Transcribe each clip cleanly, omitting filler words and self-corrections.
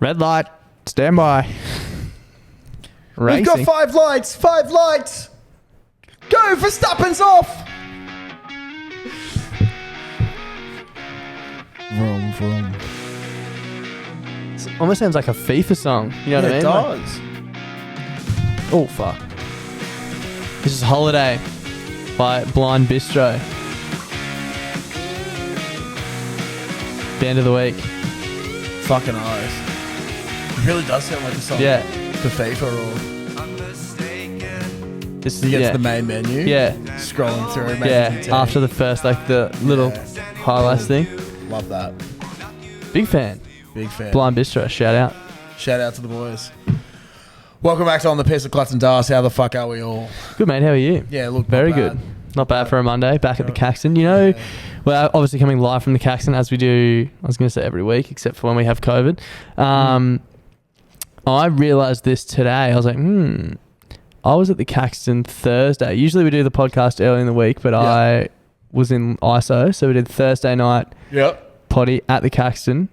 Red light. Stand by. We've got 5 lights. 5 lights. Go, Verstappen's off. Vroom, vroom. It almost sounds like a FIFA song. You know what I mean? It does. Oh, fuck. This is Holiday by Blind Bistro. Band of the week. Fucking oath. It really does sound like a song. Yeah. For FIFA or... This is, You get to the main menu. Yeah. Scrolling through. Yeah. After the first, like, the little highlights thing. Love that. Big fan. Big fan. Blind Bistro. Shout out. Shout out to the boys. Welcome back to On the Piss of Clutz and Das. How the fuck are we all? Good, mate. How are you? Yeah, look, very not bad. good. Not bad for a Monday. Back at the Caxton. You know, we're obviously coming live from the Caxton as we do, I was going to say every week, except for when we have COVID. I realised this today. I was like, I was at the Caxton Thursday. Usually we do the podcast early in the week, but I was in ISO. So we did Thursday night potty at the Caxton.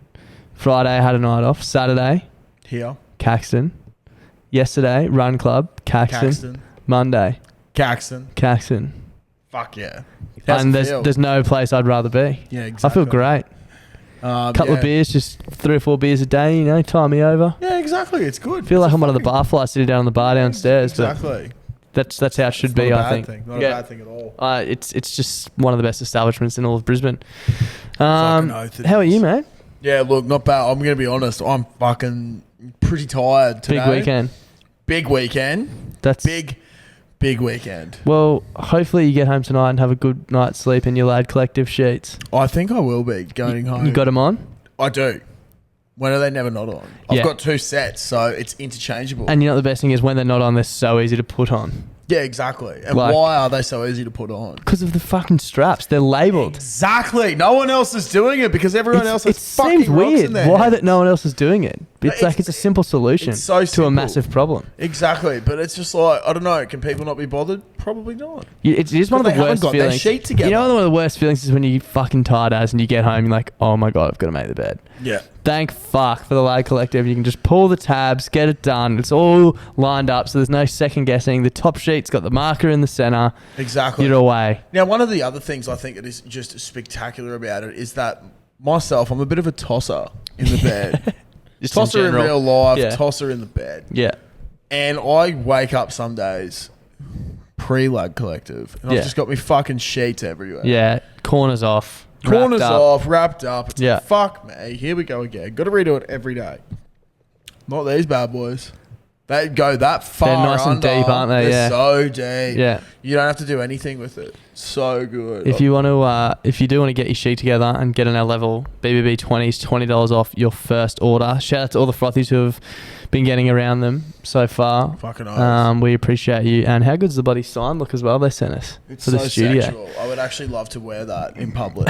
Friday I had a night off. Saturday, here. Caxton. Yesterday, Run Club, Caxton. Monday, Caxton. Fuck yeah. And there's no place I'd rather be. Yeah, exactly. I feel great. Couple of beers, just 3 or 4 beers a day, you know, tie me over. Yeah, exactly. It's good. Feel like I'm one of the barflies sitting down on the bar downstairs. Exactly. But that's how it should be, I think. Not a bad thing at all. It's just one of the best establishments in all of Brisbane. Fucking oath it How are is. you, mate? Yeah, look, not bad. I'm going to be honest. I'm fucking pretty tired today. Big weekend. That's big weekend. Well, hopefully you get home tonight and have a good night's sleep in your Lad Collective sheets. I think I will be going home. You got them on? I do. When are they never not on? I've got 2 sets, so it's interchangeable. And you know what the best thing is? When they're not on, they're so easy to put on. Yeah, exactly. And why are they so easy to put on? Because of the fucking straps. They're labelled. Exactly. No one else is doing it because everyone else has fucking seems rocks weird. in there. Why that no one else is doing it? It's like it's a simple solution to a massive problem. Exactly. But it's just like, I don't know. Can people not be bothered? Probably not. It is one of the worst feelings. Their sheet together. You know, one of the worst feelings is when you fucking tired as and you get home, you're like, oh my God, I've got to make the bed. Yeah. Thank fuck for the Lad Collective. You can just pull the tabs, get it done. It's all lined up, so there's no second guessing. The top sheet's got the marker in the center. Exactly. You're away. Now, one of the other things I think that is just spectacular about it is that myself, I'm a bit of a tosser in the bed. Tosser in real life, tosser in the bed. Yeah. And I wake up some days pre-Lad Collective, and I've just got me fucking sheets everywhere. Yeah. Corners off. Corners off, wrapped up. It's like, fuck me. Here we go again. Got to redo it every day. Not these bad boys. They go that far. They're nice and deep, aren't they? They're so deep. Yeah. You don't have to do anything with it. So good. If you want to, if you do want to get your sheet together and get on our level, BBB 20s, $20 off your first order. Shout out to all the frothies who have been getting around them so far. Fucking nice. We appreciate you. And how good's the bloody sign look as well they sent us for the studio? Sexual. I would actually love to wear that in public.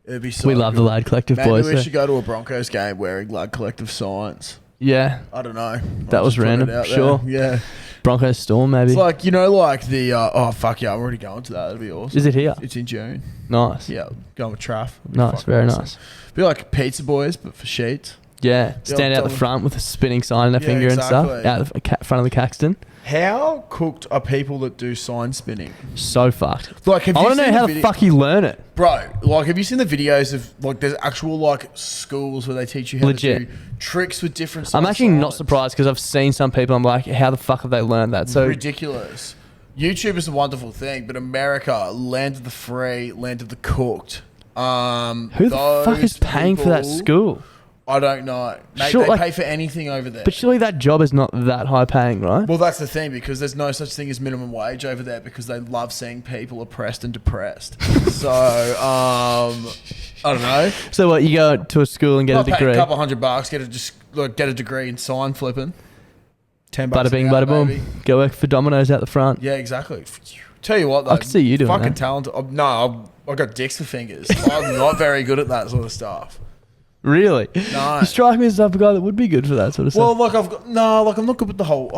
It'd be so We love good. the Lad Collective boys. Maybe we should go to a Broncos game wearing Lad Collective signs. Yeah. I don't know. That was random. Sure. Yeah. Broncos Storm, maybe. It's like, you know, like the... oh, fuck yeah. I'm already going to that. That'd be awesome. Is it here? It's in June. Nice. Yeah. Going with Traff. Nice. Very nice. Be like Pizza Boys, but for sheets. Yeah. Stand out the front with a spinning sign in their finger and stuff. Out the front of the Caxton. How cooked are people that do sign spinning? So fucked. Like, have I want to know how the fuck you learn it. Bro, like, have you seen the videos of, like, there's actual, like, schools where they teach you how to do tricks with different signs? I'm actually not surprised because I've seen some people, I'm like, how the fuck have they learned that? So ridiculous. YouTube is a wonderful thing, but America, land of the free, land of the cooked. Who the fuck is paying for that school? I don't know. Mate, they pay for anything over there. But surely that job is not that high paying, right? Well, that's the thing, because there's no such thing as minimum wage over there because they love seeing people oppressed and depressed. So, I don't know. So what, you go to a school and get a degree? A couple $100, get a degrey in sign flipping. $10 bada bing, bada boom. Go work for Domino's out the front. Yeah, exactly. Tell you what, though. I can see you doing fucking that. Talented. I've got dicks for fingers. I'm not very good at that sort of stuff. Really? No. You strike me as the type of guy that would be good for that sort of stuff. Well, like I'm not good with the whole.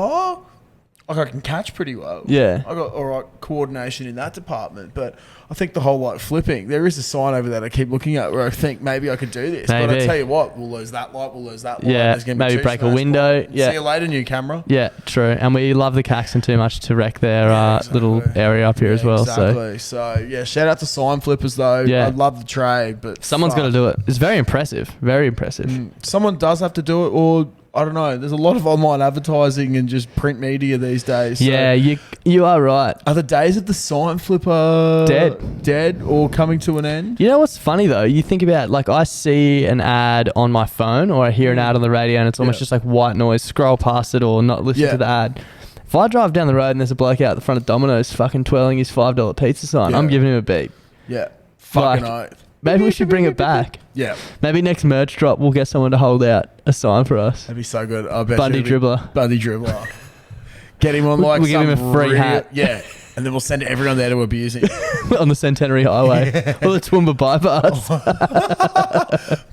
Like, I can catch pretty well. Yeah. I got all right coordination in that department, but I think the whole like flipping, there is a sign over there that I keep looking at where I think maybe I could do this. Maybe. But I tell you what, we'll lose that light, we'll lose that light. Yeah, There's gonna be maybe two break a smash window. points. Yeah. See you later, new camera. Yeah, true. And we love the Caxton too much to wreck their little area up here as well. Exactly. So yeah, shout out to sign flippers though. Yeah. I love the trade, but someone's got to do it. It's very impressive. Very impressive. Someone does have to do it, or I don't know. There's a lot of online advertising and just print media these days. So Yeah, you are right. are the days of the sign flipper dead, or coming to an end? You know what's funny though? You think about, like, I see an ad on my phone or I hear an ad on the radio and it's almost just like white noise. Scroll past it or not listen to the ad. If I drive down the road and there's a bloke out the front of Domino's fucking twirling his $5 pizza sign, I'm giving him a beep. Yeah. Fucking oath. Maybe we should bring it back. Yeah. Maybe next merch drop we'll get someone to hold out a sign for us. That'd be so good. I bet Bundy dribbler. Bundy dribbler. Get him on like we'll give him a free hat. Yeah. And then we'll send everyone there to abuse him. On the Centenary Highway. Or the Toowoomba bypass.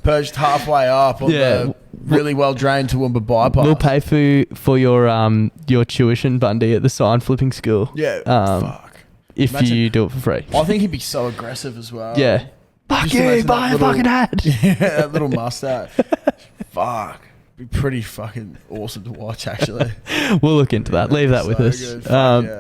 Perched halfway up on the really well drained Toowoomba bypass. We'll pay for your tuition, Bundy, at the sign flipping school. Yeah. Fuck. If you do it for free. I think he'd be so aggressive as well. Yeah. Fuck you, buy a fucking hat. Yeah, that little mustache. Fuck. Be pretty fucking awesome to watch, actually. We'll look into that. Leave that with us.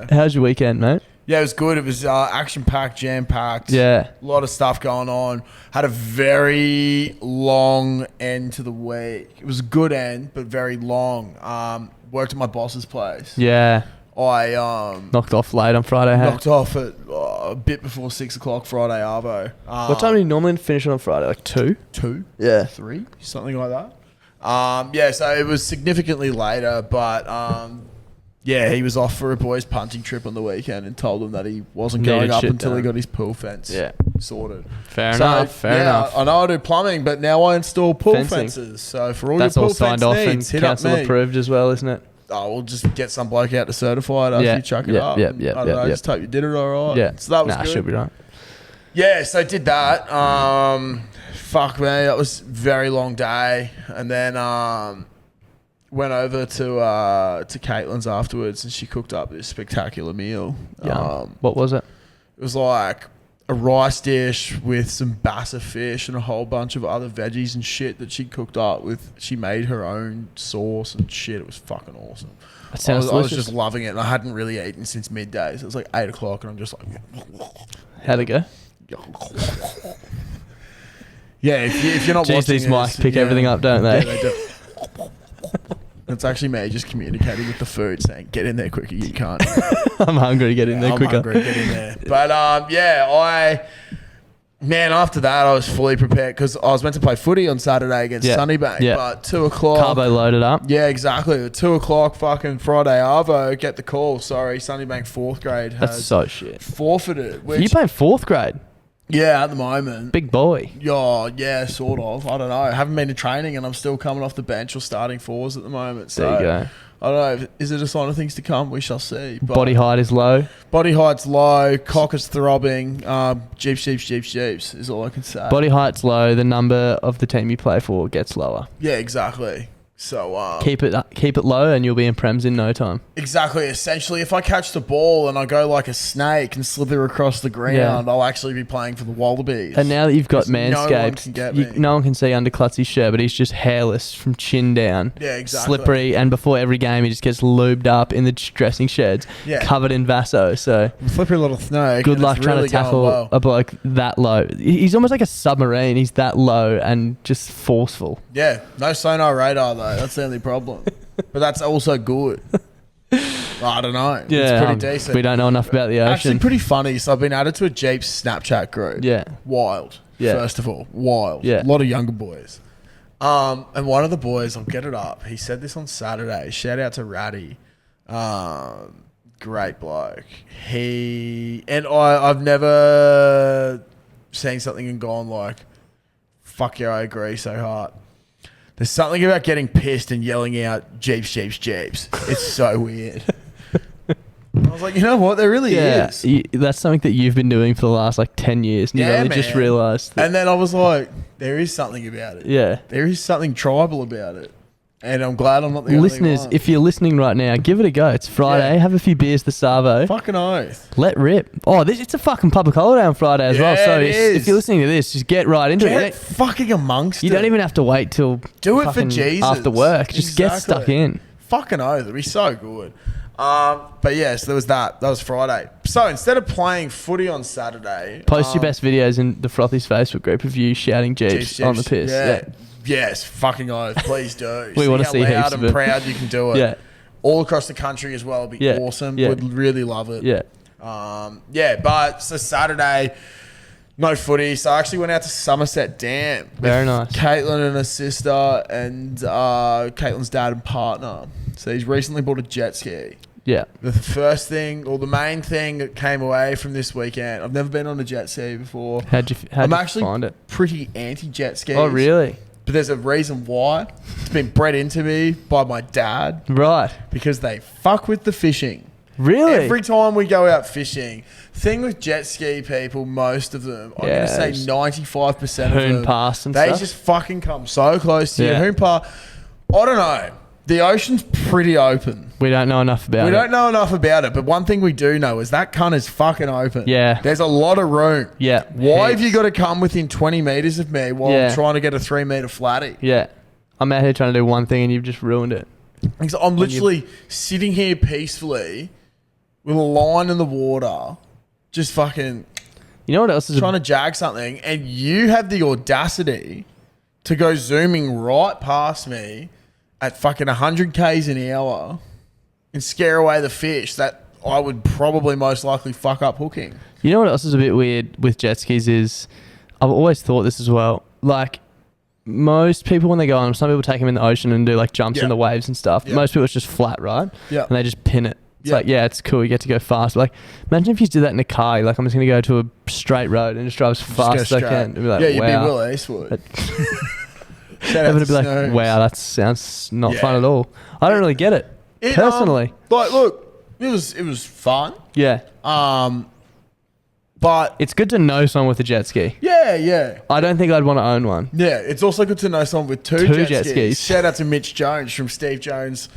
How's your weekend, mate? Yeah, it was good. It was action-packed, jam-packed. Yeah. A lot of stuff going on. Had a very long end to the week. It was a good end, but very long. Worked at my boss's place. Yeah. I knocked off late on Friday. Knocked off at a bit before 6 o'clock Friday arvo. What time do you normally finish on Friday? Like 2? 2? Yeah. 3? Something like that. Yeah, so it was significantly later, but yeah, he was off for a boys' punting trip on the weekend and told them that he wasn't going up until he got his pool fence sorted. Fair enough. I know I do plumbing, but now I install pool fences. So for all that's your pool all signed off and council approved as well, isn't it? Oh, we'll just get some bloke out to certify it after you chuck it up. I don't know, just hope you did it all right. Yeah. So that was good. Should be right. Yeah, so I did that. Fuck me, that was a very long day. And then went over to Caitlin's afterwards and she cooked up this spectacular meal. What was it? It was like a rice dish with some bassa fish and a whole bunch of other veggies and shit that she cooked up with. She made her own sauce and shit. It was fucking awesome. That sounds I was just loving it, and I hadn't really eaten since midday. So it was like 8 o'clock, and I'm just like, how'd it go? Yeah, if you're not watching these mics pick everything up, don't they? Yeah, they do. It's actually me just communicating with the food, saying, "Get in there quicker, you can't." I'm hungry. Get in there quicker. I'm hungry. Get in there. But after that, I was fully prepared because I was meant to play footy on Saturday against Sunnybank. Yeah. But 2 o'clock, Carbo loaded up. Yeah, exactly. At 2 o'clock, fucking Friday arvo, get the call. Sorry, Sunnybank 4th grade has That's so shit. Forfeited. Are you playing 4th grade? Yeah, at the moment. Big boy. Yeah, sort of. I don't know. I haven't been to training and I'm still coming off the bench or starting fours at the moment. So there you go. I don't know. Is it a sign of things to come? We shall see. But body height is low. Body height's low. Cock is throbbing. Jeeps is all I can say. Body height's low. The number of the team you play for gets lower. Yeah, exactly. So keep it low and you'll be in prems in no time. Exactly. Essentially, if I catch the ball and I go like a snake and slither across the ground, I'll actually be playing for the Wallabies. And now that you've got Manscaped, no one can see under Klutzy's shirt, but he's just hairless from chin down. Yeah, exactly. Slippery, and before every game he just gets lubed up in the dressing sheds, covered in Vaso. So slippery little snake. Good luck trying to tackle a bloke that low. He's almost like a submarine. He's that low and just forceful. Yeah, no sonar radar though. That's the only problem. But that's also good. I don't know. Yeah, it's pretty decent. We don't know enough about the ocean. Actually, pretty funny. So I've been added to a Jeep's Snapchat group. Yeah. Wild. Yeah. First of all, wild. Yeah. A lot of younger boys. And one of the boys, I'll get it up. He said this on Saturday. Shout out to Ratty. Great bloke. I've never seen something and gone like, fuck yeah, I agree so hard. There's something about getting pissed and yelling out Jeeps. It's so weird. I was like, you know what? There really is. That's something that you've been doing for the last 10 years. And you've only just realised. And then I was like, there is something about it. Yeah. There is something tribal about it. And I'm glad I'm not the Listeners, only one. if you're listening right now, give it a go. It's Friday. Yeah. Have a few beers at the Savo. Fucking oath. Let rip. Oh, it's a fucking public holiday on Friday as well. So it is. if you're listening to this, just get right into Get it. fucking amongst it. You don't even have to wait till do it for fucking Jesus after work. Just get stuck in. Fucking oath. It'd be so good. But yes, there was that. That was Friday. So instead of playing footy on Saturday, Post your best videos in the Frothies Facebook group of you shouting Jeeps on the piss. Yeah. Yes, fucking oath. Please do. We want to see how heaps loud of and it. proud you can do it. Yeah. All across the country as well. It'd be awesome. Yeah. Would really love it. Yeah. But so Saturday, no footy. So I actually went out to Somerset Dam. Very nice. Caitlin and her sister and Caitlin's dad and partner. So he's recently bought a jet ski. Yeah. The first thing, or the main thing that came away from this weekend, I've never been on a jet ski before. How'd you actually find it? Pretty anti-jet skis. Oh, really? But there's a reason why. It's been bred into me by my dad. Right. Because they fuck with the fishing. Really? Every time we go out fishing, thing with jet ski people, most of them, I'm going to say 95% of them, hoon past and they stuff. just fucking come so close to you. Yeah. Hoon past. I don't know. The ocean's pretty open. We don't know enough about it. We don't know enough about it, but one thing we do know is that cunt is fucking open. Yeah. There's a lot of room. Yeah. Why have you got to come within 20 metres of me while I'm trying to get a 3 metre flatty? Yeah. I'm out here trying to do one thing and you've just ruined it. Because I'm literally sitting here peacefully with a line in the water, just fucking You know what else is trying to jag something, and you have the audacity to go zooming right past me at fucking 100 k's an hour and scare away the fish that I would probably most likely fuck up hooking. You know what else is a bit weird with jet skis is, I've always thought this as well. Like, most people when they go on them, some people take them in the ocean and do like jumps in the waves and stuff. Most people it's just flat, right? Yeah. And they just pin it. It's like, yeah, it's cool. You get to go fast. Like, imagine if you did that in a car. You're like, I'm just going to go to a straight road and just drive as fast as I can. It'd be like, you'd be Will Eastwood. Everyone would be like, wow, that sounds not fun at all. I don't really get it personally. Like, look, it was fun. Yeah. But it's good to know someone with a jet ski. Yeah. I don't think I'd want to own one. Yeah, it's also good to know someone with two jet skis. Shout out to Mitch Jones from Steve Jones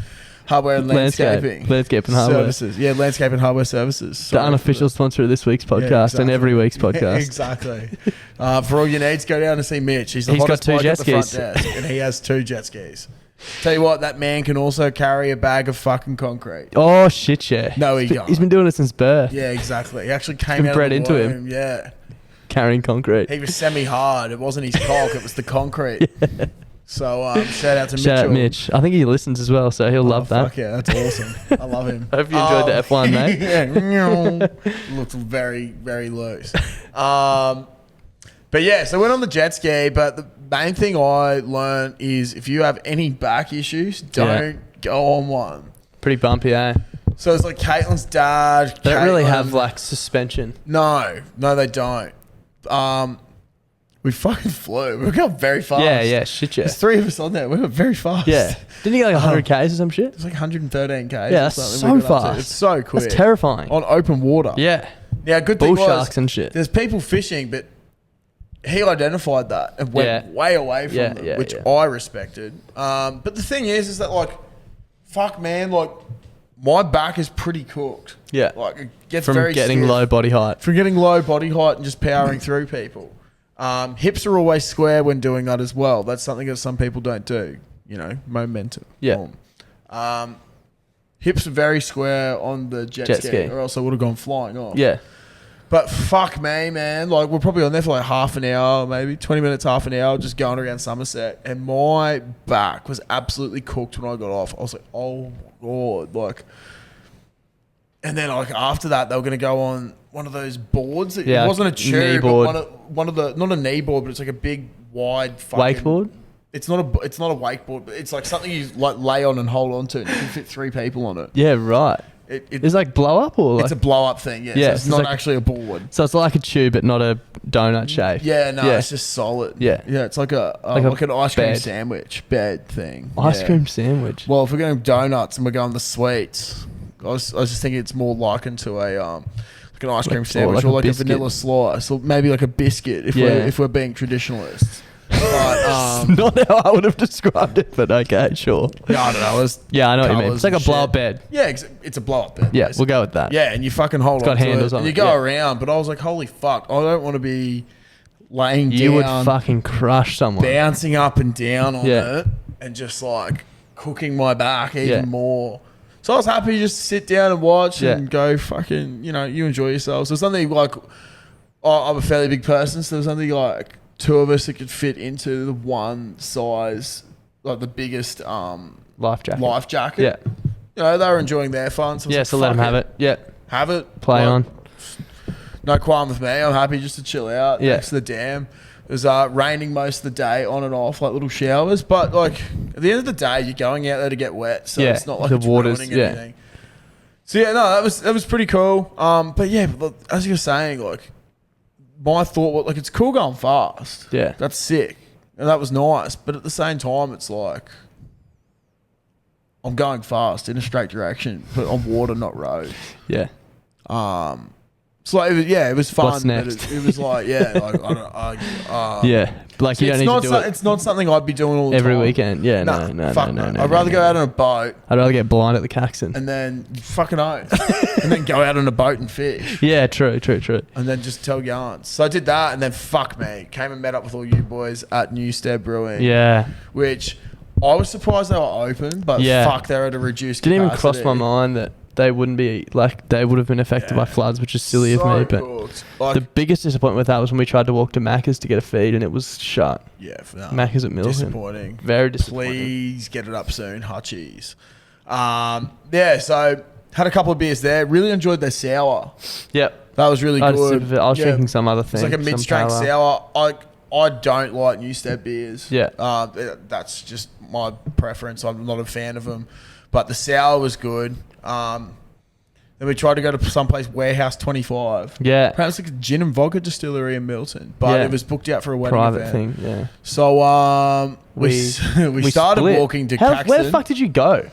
Hardware and Landscaping. Landscape and Hardware. Services. Yeah, Landscape and Hardware Services. The unofficial sponsor of this week's podcast and every week's podcast. Exactly. For all your needs, go down and see Mitch. He's the hottest bloke at the front desk, and he has 2 jet skis. Tell you what, that man can also carry a bag of fucking concrete. Oh, shit, yeah. No, he can't. He's been doing it since birth. Yeah, exactly. He actually came out bred of the into womb. him. Yeah. Carrying concrete. He was semi-hard. It wasn't his cock. It was the concrete. Yeah. So, shout out to Mitch. Shout out Mitch. I think he listens as well, so he'll love that. Fuck yeah, that's awesome. I love him. I hope you enjoyed the F1, mate. Yeah. Looks very, very loose. But yeah, so I went on the jet ski, but the main thing I learned is if you have any back issues, don't go on one. Pretty bumpy, eh? So it's like Caitlin's dad. They don't really have like suspension. No, they don't. We fucking flew. We got very fast. Yeah, shit, yeah. There's 3 of us on there. We went very fast. Yeah. Didn't you get like 100 Ks or some shit? It's like 113 Ks. Yeah, that's so fast. It's so quick. It's terrifying. On open water. Yeah. Now, good thing Bull sharks and shit. There's people fishing, but he identified that and went way away from them, which I respected. But the thing is that like, fuck man, like my back is pretty cooked. Yeah. Like it gets from very getting stiff. low body height. From getting low body height and just powering through people. Hips are always square when doing that as well. That's something that some people don't do. You know, momentum. Yeah. Hips are very square on the jet ski, or else I would have gone flying off. Yeah. But fuck me, man. Like, we're probably on there for like half an hour, maybe 20 minutes, half an hour, just going around Somerset. And my back was absolutely cooked when I got off. I was like, oh my God. Like, and then like after that, they were going to go on one of those boards. It wasn't a tube, but one of the, not a knee board, but it's like a big, wide fucking... Wakeboard? It's not a wakeboard, but it's like something you like lay on and hold on to. And you can fit 3 people on it. Yeah, right. It's like blow up or like... It's a blow up thing, yeah. So it's not like, actually a board. So it's like a tube but not a donut shape. Yeah, no, it's just solid. Yeah. Yeah, it's like like an ice cream sandwich bed thing. Ice cream sandwich. Well, if we're going donuts and we're going the sweets, I was just thinking it's more likened to a like an ice cream sandwich or like a vanilla slice or maybe like a biscuit if we're being traditionalists. But Not how I would have described it, but okay, sure. yeah, I don't know. It was Yeah, I know what you mean. colours It's like a and blow-up shit. bed. Yeah, it's a blow up bed. Yeah, basically. we'll go with that. Yeah, and you fucking hold got on to handles it, on and you it, go yeah. around. But I was like, holy fuck, I don't want to be laying You would down, fucking crush someone. bouncing up and down on Yeah. it, and just like cooking my back even Yeah. more. So I was happy just to sit down and watch Yeah. and go fucking, you enjoy yourselves. There's something like, I'm a fairly big person, so there's only like two of us that could fit into the one size, like the biggest Life jacket. life jacket. Yeah. They were enjoying their fun. So I was Yeah, like, so let them fuck have it. Yeah. Have it. Play Like, on. No qualm with me. I'm happy just to chill out Yeah. next to the dam. It was raining most of the day, on and off, like little showers. But like at the end of the day, you're going out there to get wet, so Yeah, it's not like the it's water's- ruining yeah. anything. So yeah, no, that was pretty cool. But yeah, but as you were saying, like my thought was like it's cool going fast. Yeah. That's sick, and that was nice. But at the same time, it's like I'm going fast in a straight direction, but on water, not road. Yeah. So like, it was fun. What's next? But it was like, like I don't. Yeah. Like you don't need to do it It's not something I'd be doing all the every time. weekend. Yeah, Nah, no. fuck no. I'd rather go out on a boat I'd rather get blind at the Caxton. and then fucking oath, and then go out on a boat and fish, Yeah, true. and then just tell yarns. So I did that, and then fuck me, came and met up with all you boys at Newstead Brewing. Yeah. Which I was surprised they were open, but Yeah. fuck, they're at a reduced. Didn't even cross capacity. my mind that they wouldn't be like they would have been affected by floods, which is silly of So me. But cooked. Like, the biggest disappointment with that was when we tried to walk to Macca's to get a feed and it was shut. yeah, for Macca's at Milton. disappointing. Very disappointing. Please get it up soon, Hutchies. Yeah, so had a couple of beers there. Really enjoyed their sour. Yep. That was really I was, good. I was Yeah. drinking some other thing. It's like a some mid-strength pale ale. sour. I don't like Newstead beers. Yeah. That's just my preference. I'm not a fan of them. But the sour was good. Then we tried to go to someplace, Warehouse 25. Yeah. Apparently it's like a gin and vodka distillery in Milton. But Yeah. it was booked out for a wedding Private event. thing. Yeah. So we started split. walking to Where Caxton. the fuck did you go?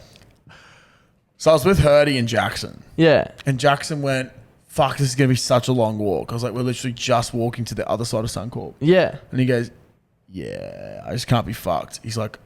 So I was with Hurdy and Jackson. Yeah. And Jackson went, fuck, this is going to be such a long walk. I was like, we're literally just walking to the other side of Suncorp. Yeah. And he goes, yeah, I just can't be fucked. He's like,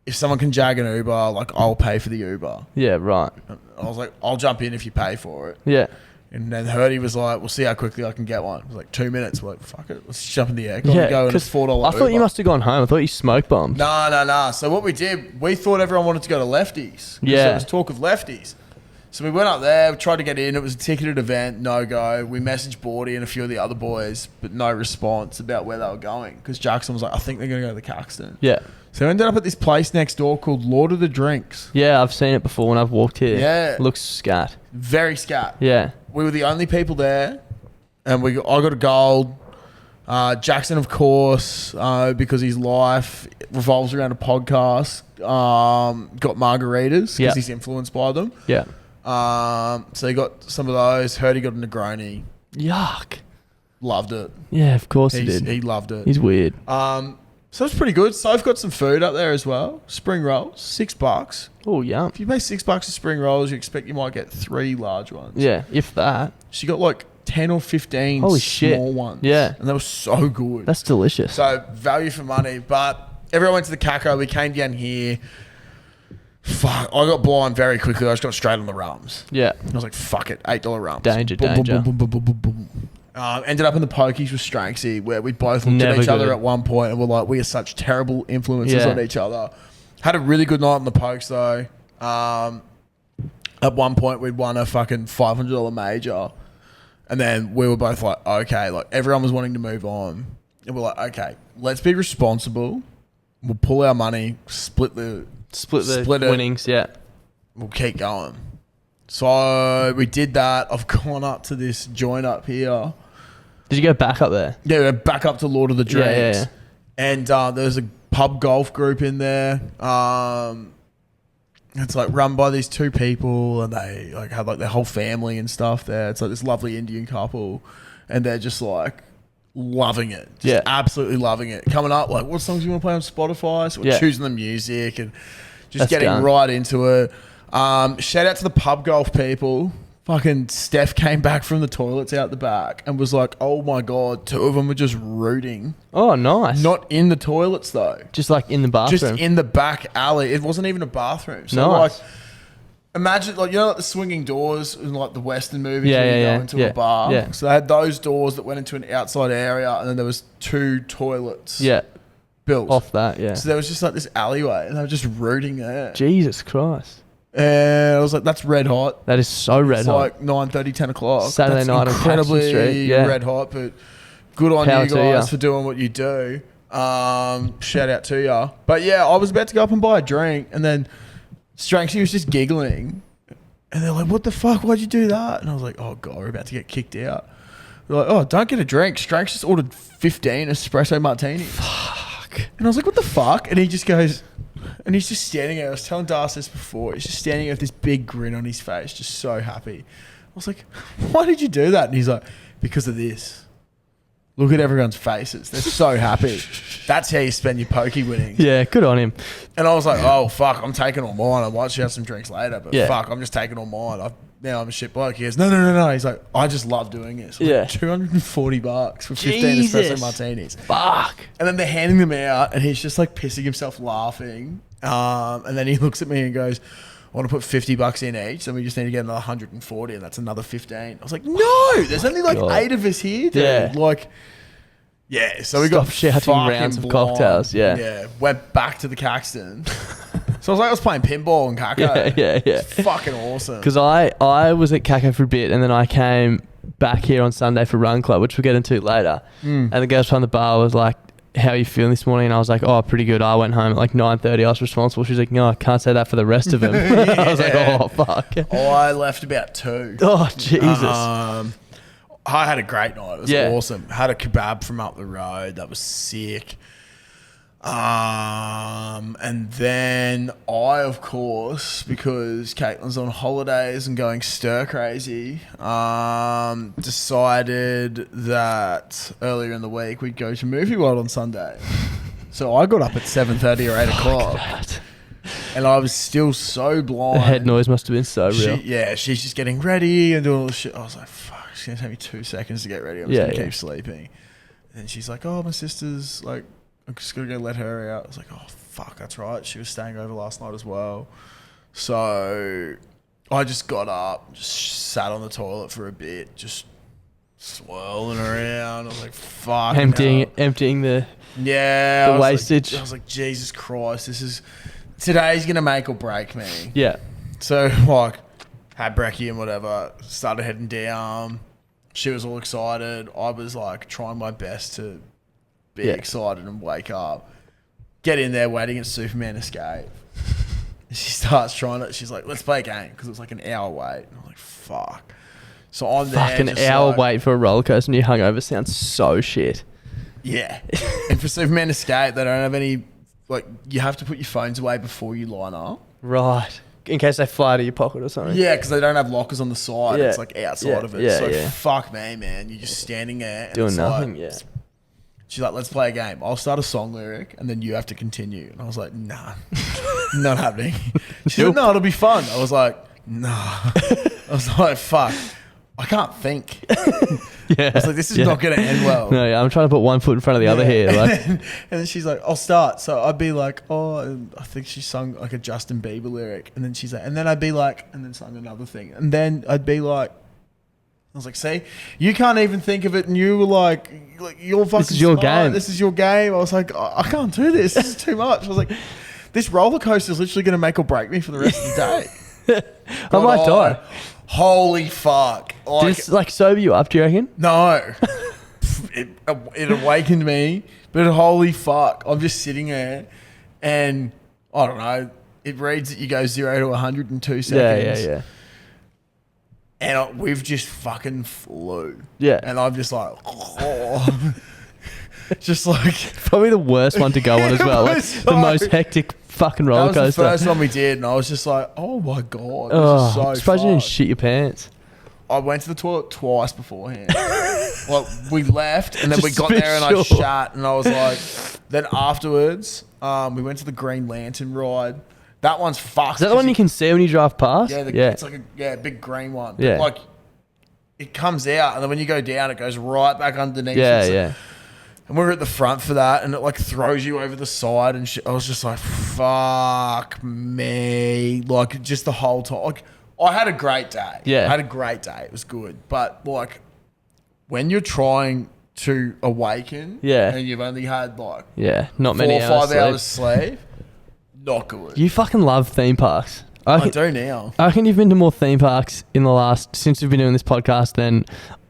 if someone can jag an Uber, like I'll pay for the Uber. Yeah. Right. And I was like, I'll jump in if you pay for it. Yeah. And then Hurdy was like, we'll see how quickly I can get one. It was like 2 minutes. We're like, fuck it, let's jump in the air. Yeah. Go and it's $4 I thought you Uber. must have gone home. I thought you smoke bombed. No. So what we did, we thought everyone wanted to go to Lefties. 'Cause Yeah. There was talk of Lefties. So we went up there, we tried to get in. It was a ticketed event, no go. We messaged Bordy and a few of the other boys, but no response about where they were going. Because Jackson was like, I think they're going to go to the Caxton. Yeah. So we ended up at this place next door called Lord of the Drinks. Yeah. I've seen it before when I've walked here. Yeah. Looks scat. Very scat. Yeah. We were the only people there. And I got a gold. Jackson, of course, because his life revolves around a podcast, got margaritas because Yeah. he's influenced by them. Yeah. So he got some of those. Heard he got a Negroni. Yuck. Loved it. Yeah. Of course he did. He loved it. He's weird. So it's pretty good. So I've got some food up there as well. Spring rolls, $6. Oh, yum. If you pay $6 for spring rolls, you expect you might get 3 large ones. Yeah. If that. She got like 10 or 15 Holy shit. small ones. Yeah. And they were so good. That's delicious. So value for money. But everyone went to the Caco. We came down here. Fuck, I got blind very quickly. I just got straight on the rums. Yeah. I was like, fuck it, $8 rums. Danger, Boom, boom, danger. boom, boom, boom, boom, boom, boom. Ended up in the pokies with Stranksy, where we both looked Never at each other good. at one point and were like, we are such terrible influences Yeah. on each other. Had a really good night on the pokes though. At one point, we'd won a fucking $500 major. And then we were both like, okay, like everyone was wanting to move on. And we're like, okay, let's be responsible. We'll pull our money, split it. winnings. Yeah. We'll keep going. So we did that. I've gone up to this joint up here. Did you go back up there? Yeah, we're back up to Lord of the Drinks. Yeah. And there's a pub golf group in there. It's like run by these two people, and they like have like their whole family and stuff there. It's like this lovely Indian couple, and they're just like loving it. Just absolutely loving it. Coming up, like, what songs do you want to play on Spotify? So we're choosing the music and just getting right into it. Shout out to the pub golf people. fucking Steph came back from the toilets out the back and was like, oh my God, 2 of them were just rooting. Oh, nice. Not in the toilets though. Just like in the bathroom. Just in the back alley. It wasn't even a bathroom. So nice. like, imagine like, you know, like the swinging doors in like the Western movies Yeah, where you yeah, go into yeah. a bar. Yeah. So they had those doors that went into an outside area and then there was 2 toilets. Yeah. Built. Off that, yeah. So there was just like this alleyway and they were just rooting there. Jesus Christ. And I was like, that's red hot. That is so red hot. It's like 9:30, 10 o'clock. Saturday That's night on incredibly Caxton Street. Yeah. red hot, but good on Power you to guys ya. for doing what you do. Shout out to you. But yeah, I was about to go up and buy a drink and then Stranksy was just giggling. And they're like, what the fuck? Why'd you do that? And I was like, oh God, we're about to get kicked out. They're like, oh, don't get a drink. Stranks just ordered 15 espresso martinis. Fuck. And I was like, what the fuck? And he just goes... And he's just standing there. I was telling Darcy this before. He's just standing there with this big grin on his face, just so happy. I was like, why did you do that? And he's like, because of this. Look at everyone's faces. They're so happy. That's how you spend your pokey winnings. Yeah, good on him. And I was like, oh, fuck, I'm taking all mine. I might just have some drinks later, but Yeah. fuck, I'm just taking all mine. Now I'm a shit bloke. He goes, no. He's like, I just love doing it. So Yeah. $240 for 15 espresso Jesus. martinis. Fuck. And then they're handing them out, and he's just like pissing himself laughing. And then he looks at me and goes, I want to put $50 in each, and we just need to get another 140, and that's another 15. I was like, no, there's only like God. 8 of us here, dude. Yeah. Like, yeah. So we got shouting fucking rounds of blind. cocktails, yeah. Yeah. Went back to the Caxton. So I was like, I was playing pinball and Caco. Yeah. It's fucking awesome. Because I was at Caco for a bit, and then I came back here on Sunday for Run Club, which we'll get into later. And the girls behind the bar was like, how are you feeling this morning? And I was like, oh, pretty good. I went home at like 9:30. I was responsible. She's like, no, I can't say that for the rest of them. I was like, oh, fuck. I left about 2. Oh, Jesus. I had a great night. It was awesome. Had a kebab from up the road. That was sick. And then I, of course, because Caitlin's on holidays and going stir crazy, decided that earlier in the week we'd go to Movie World on Sunday. So I got up at 7:30 or 8 o'clock. And I was still so blind. The head noise must have been so real. She's just getting ready and doing all this shit. I was like, fuck, it's going to take me 2 seconds to get ready. I'm just going to keep sleeping. And she's like, oh, my sister's like, I'm just going to go let her out. I was like, oh, fuck, that's right. She was staying over last night as well. So I just got up, just sat on the toilet for a bit, just swirling around. I was like, fuck. Emptying the wastage. I was like, Jesus Christ, today's going to make or break me. Yeah. So, like, had brekkie and whatever, started heading down. She was all excited. I was, like, trying my best to be excited and wake up. Get in there waiting at Superman Escape. She starts trying it. She's like, let's play a game, because it was like an hour wait. And I'm like, fuck. So I'm there. Fuck, an hour wait for a roller coaster and you're hungover sounds so shit. Yeah. And for Superman Escape, they don't have any, like, you have to put your phones away before you line up. Right. In case they fly to your pocket or something. Yeah, because they don't have lockers on the side. Yeah. It's like outside of it. Yeah, so fuck me, man. You're just standing there. And doing it's nothing, like, she's like, let's play a game. I'll start a song lyric and then you have to continue. And I was like, nah, not happening. She's like, no, it'll be fun. I was like, nah. I was like, fuck, I can't think. I was like, this is not going to end well. No, I'm trying to put one foot in front of the other here. Like. And then she's like, I'll start. So I'd be like, oh, I think she sung like a Justin Bieber lyric. And then she's like, and then I'd be like, and then sung another thing. And then I'd be like, I was like, see, you can't even think of it. And you were like you're fucking This is your smart. game. This is your game. I was like, I can't do this. This is too much. I was like, this roller coaster is literally going to make or break me for the rest of the day. I might die. Holy fuck. Did it like sober you up, do you reckon? No. It awakened me, but holy fuck. I'm just sitting there and I don't know. It reads that you go 0 to 100 in 2 seconds. Yeah. And we've just fucking flew. Yeah. And I'm just like, oh. Just like. Probably the worst one to go on as well. Like, the most hectic fucking roller coaster. That was the first one we did, and I was just like, oh my God. This is so I'm surprised you didn't fun. shit your pants. I went to the toilet twice beforehand. Well, we left, and then we Just got to be there, and I sure. shat, and I was like, then afterwards, we went to the Green Lantern ride, That one's fucked. Is that the one you can see when you drive past? Yeah, it's like a big green one. Yeah. But like, it comes out, and then when you go down, it goes right back underneath. Yeah. And we were at the front for that, and it like throws you over the side and shit. I was just like, fuck me. Like, just the whole time. Like, I had a great day. Yeah. I had a great day. It was good. But like, when you're trying to awaken, and you've only had like not 4 many or 5 hours sleep, not good. You fucking love theme parks. I do now. I reckon you've been to more theme parks since we've been doing this podcast than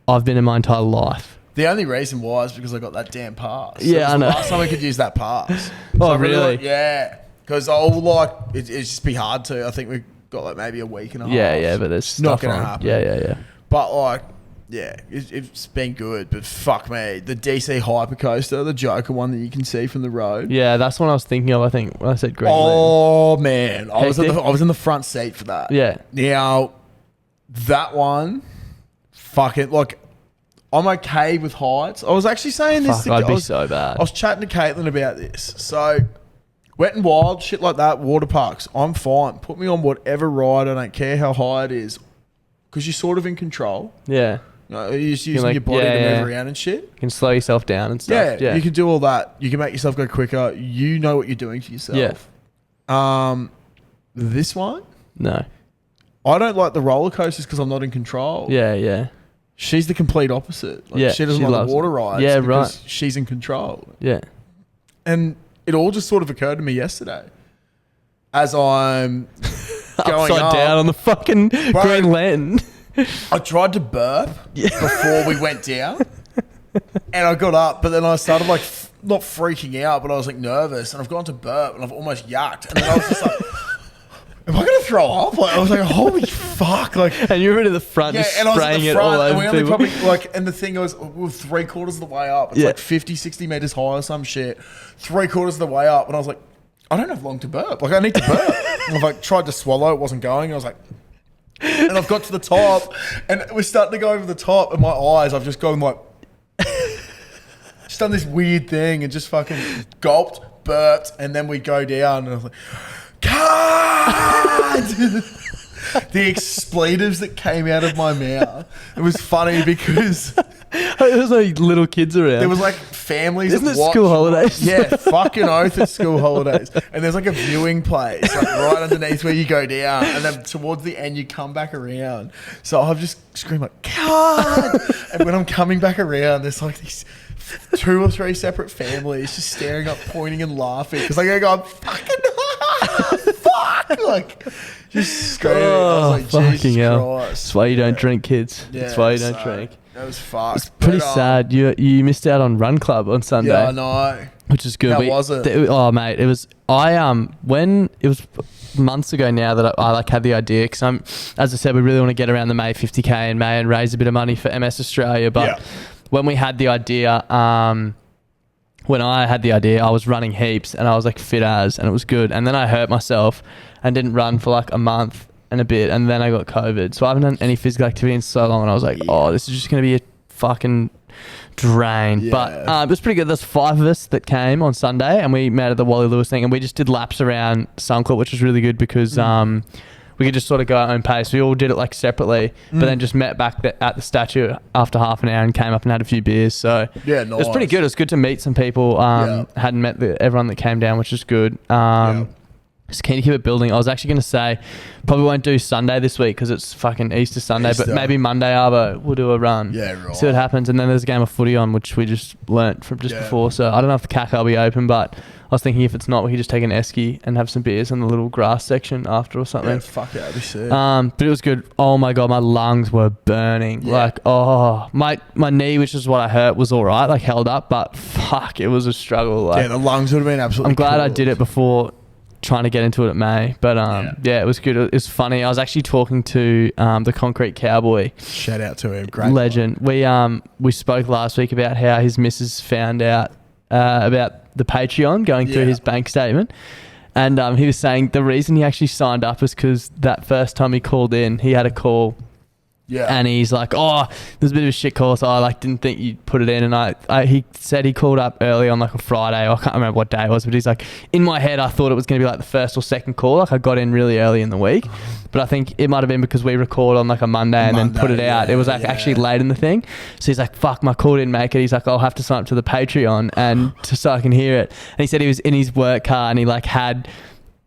I've been in my entire life. The only reason why is because I got that damn pass. Yeah, I know. Last time I could use that pass. Oh, really? Yeah. Because I'll like, it's just be hard to. I think we've got like maybe a week and a half. Yeah, but there's not going to happen. Yeah. But like, yeah, it's been good. But fuck me. The DC Hypercoaster, the Joker one that you can see from the road. Yeah, that's what I was thinking of, I think, when I said Greenland. Oh, man. I was in the front seat for that. Yeah. Now, that one, fucking, like, I'm okay with heights. I was actually saying this. Fuck, I'd be so bad. I was chatting to Caitlin about this. So, Wet and Wild, shit like that, water parks, I'm fine. Put me on whatever ride. I don't care how high it is. Because you're sort of in control. Yeah. You're just using your body to move around and shit. You can slow yourself down and stuff. Yeah, you can do all that. You can make yourself go quicker. You know what you're doing to yourself. Yeah. This one? No. I don't like the roller coasters because I'm not in control. Yeah. She's the complete opposite. Like, she doesn't like the water rides. Yeah, because right. She's in control. Yeah. And it all just sort of occurred to me yesterday. As I'm going upside down on the fucking Green Lantern. I tried to burp before we went down. And I got up, but then I started like, not freaking out, but I was like nervous. And I've gone to burp and I've almost yucked. And then I was just like, am I going to throw up? Like, I was like, holy fuck. Like, and you were in the front just spraying it all over and people. And the thing was, we were 3/4 of the way up. It's like 50, 60 meters high or some shit. 3/4 of the way up. And I was like, I don't have long to burp. Like, I need to burp. And I've like tried to swallow. It wasn't going. I was like, and I've got to the top and we're starting to go over the top and my eyes, I've just gone like, just done this weird thing and just fucking gulped, burped, and then we go down and I was like, God! The expletives that came out of my mouth. It was funny because there was no little kids around. There was like families. Isn't it school holidays? Yeah, fucking oath it's school holidays. And there's like a viewing place like right underneath where you go down, and then towards the end you come back around. So I've just screamed like, God! And when I'm coming back around, there's like these 2 or 3 separate families just staring up, pointing and laughing because like I go, fucking fuck, like just screaming. I was like, fucking hell. Christ. That's why you don't drink, kids. That's why you don't drink. That was fucked. It's pretty sad. You missed out on Run Club on Sunday. Yeah, I know. Which is good. How was it? Oh, mate, it was. When it was months ago now that I like had the idea, because as I said, we really want to get around the May 50k in May and raise a bit of money for MS Australia. But when we had the idea, when I had the idea, I was running heaps and I was like fit as, and it was good. And then I hurt myself and didn't run for like a month and a bit, and then I got COVID. So I haven't done any physical activity in so long, and I was like, oh, this is just going to be a fucking drain. But it was pretty good. There's 5 of us that came on Sunday, and we met at the Wally Lewis thing, and we just did laps around Suncourt, which was really good because we could just sort of go at our own pace. We all did it like separately, but then just met back at the statue after half an hour and came up and had a few beers. So nice. It was pretty good. It was good to meet some people. Hadn't met everyone that came down, which was good. Just keen to keep it building. I was actually going to say probably won't do Sunday this week because it's fucking Easter Sunday, but maybe Monday Arvo we'll do a run. Yeah, right. See what happens. And then there's a game of footy on, which we just learnt from just before. So I don't know if the CAC will be open, but I was thinking if it's not, we could just take an esky and have some beers in the little grass section after or something. Yeah, fuck yeah, that'd be sick. But it was good. Oh my God, my lungs were burning. Yeah. Like, my knee, which is what I hurt, was all right, like held up, but fuck, it was a struggle. Like, the lungs would have been absolutely I'm glad cool. I did it before trying to get into it at May, but it was good. It was funny. I was actually talking to the Concrete Cowboy. Shout out to him, great legend. We spoke last week about how his missus found out about the Patreon going through his bank statement, and he was saying the reason he actually signed up is because that first time he called in, he had a call Yeah. And he's like, oh, there's a bit of a shit call, so I like didn't think you'd put it in. And he said he called up early on like a Friday. I can't remember what day it was, but he's like, in my head, I thought it was going to be like the first or second call. Like I got in really early in the week, but I think it might have been because we record on like a Monday and then put it out. It was like actually late in the thing. So he's like, fuck, my call didn't make it. He's like, I'll have to sign up to the Patreon and so I can hear it. And he said he was in his work car and he like had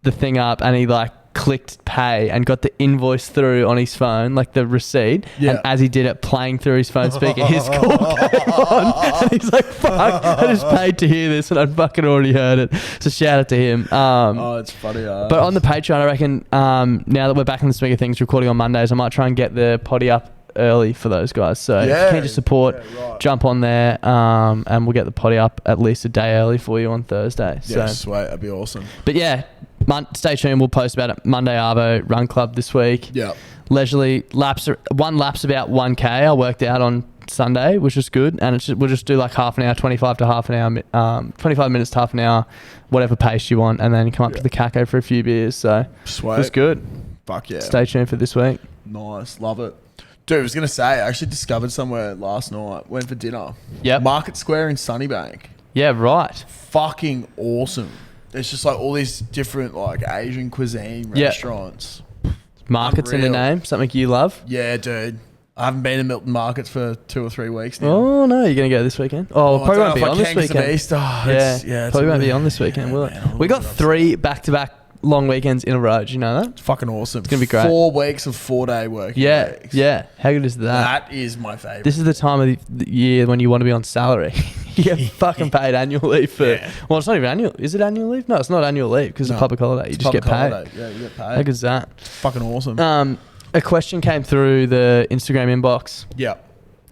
the thing up and he like clicked pay and got the invoice through on his phone, like the receipt, and as he did it, playing through his phone speaker, his call came on, and he's like, fuck, I just paid to hear this and I'd fucking already heard it. So shout out to him. It's funny. But on the Patreon, I reckon now that we're back in the swing of things, recording on Mondays, I might try and get the potty up early for those guys. So if you can just support, jump on there, and we'll get the potty up at least a day early for you on Thursday. Yeah, sweet. That'd be awesome. But yeah, stay tuned. We'll post about it. Monday Arvo Run Club this week. Yeah. Leisurely lap's about 1K. I worked out on Sunday, which is good. And we'll just do like half an hour, 25 to half an hour, 25 minutes to half an hour, whatever pace you want, and then come up to the Caco for a few beers. So sweet. It was good. Fuck yeah. Stay tuned for this week. Nice. Love it. Dude, I was going to say, I actually discovered somewhere last night. Went for dinner. Yep. Market Square in Sunnybank. Yeah, right. Fucking awesome. There's just like all these different like Asian cuisine restaurants. Markets in the name. Something you love? Yeah, dude. I haven't been to Milton Markets for 2 or 3 weeks now. Oh, no. You're going to go this weekend? Oh, probably won't be on this weekend. Probably won't be on this weekend, will it? We got 3 back-to-back long weekends in a row. Do you know that? It's fucking awesome. It's going to be great. 4 weeks of 4-day work. Yeah. How good is that? That is my favourite. This is the time of the year when you want to be on salary. You get fucking paid annual leave for... Yeah. Well, it's not even annual... Is it annual leave? No, it's not annual leave because it's a public holiday. You just get paid. Holiday. Yeah, you get paid. How good is that? It's fucking awesome. A question came through the Instagram inbox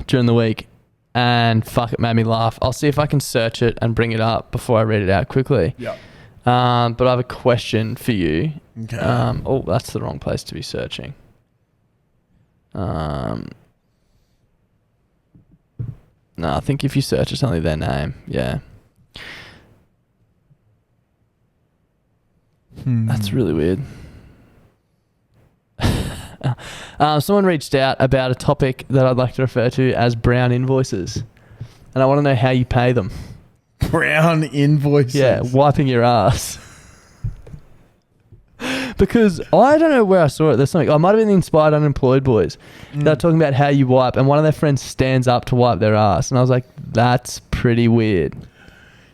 during the week and fuck, it made me laugh. I'll see if I can search it and bring it up before I read it out quickly. Yeah. But I have a question for you. Okay. Oh, that's the wrong place to be searching. No, I think if you search, it's only their name. Yeah. That's really weird. Someone reached out about a topic that I'd like to refer to as brown invoices. And I want to know how you pay them. Brown invoices? Yeah, wiping your ass. Because I don't know where I saw it. There's something. I might have been the Inspired Unemployed Boys. They're talking about how you wipe, and one of their friends stands up to wipe their ass. And I was like, that's pretty weird.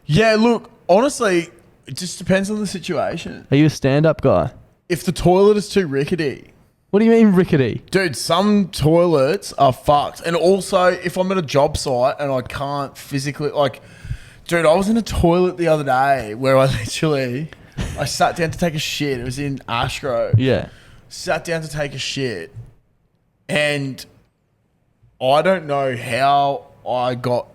Yeah, look, honestly, it just depends on the situation. Are you a stand-up guy? If the toilet is too rickety. What do you mean rickety? Dude, some toilets are fucked. And also, if I'm at a job site and I can't physically, like, dude, I was in a toilet the other day where I sat down to take a shit. It was in Ashgrove. Yeah. Sat down to take a shit. And I don't know how I got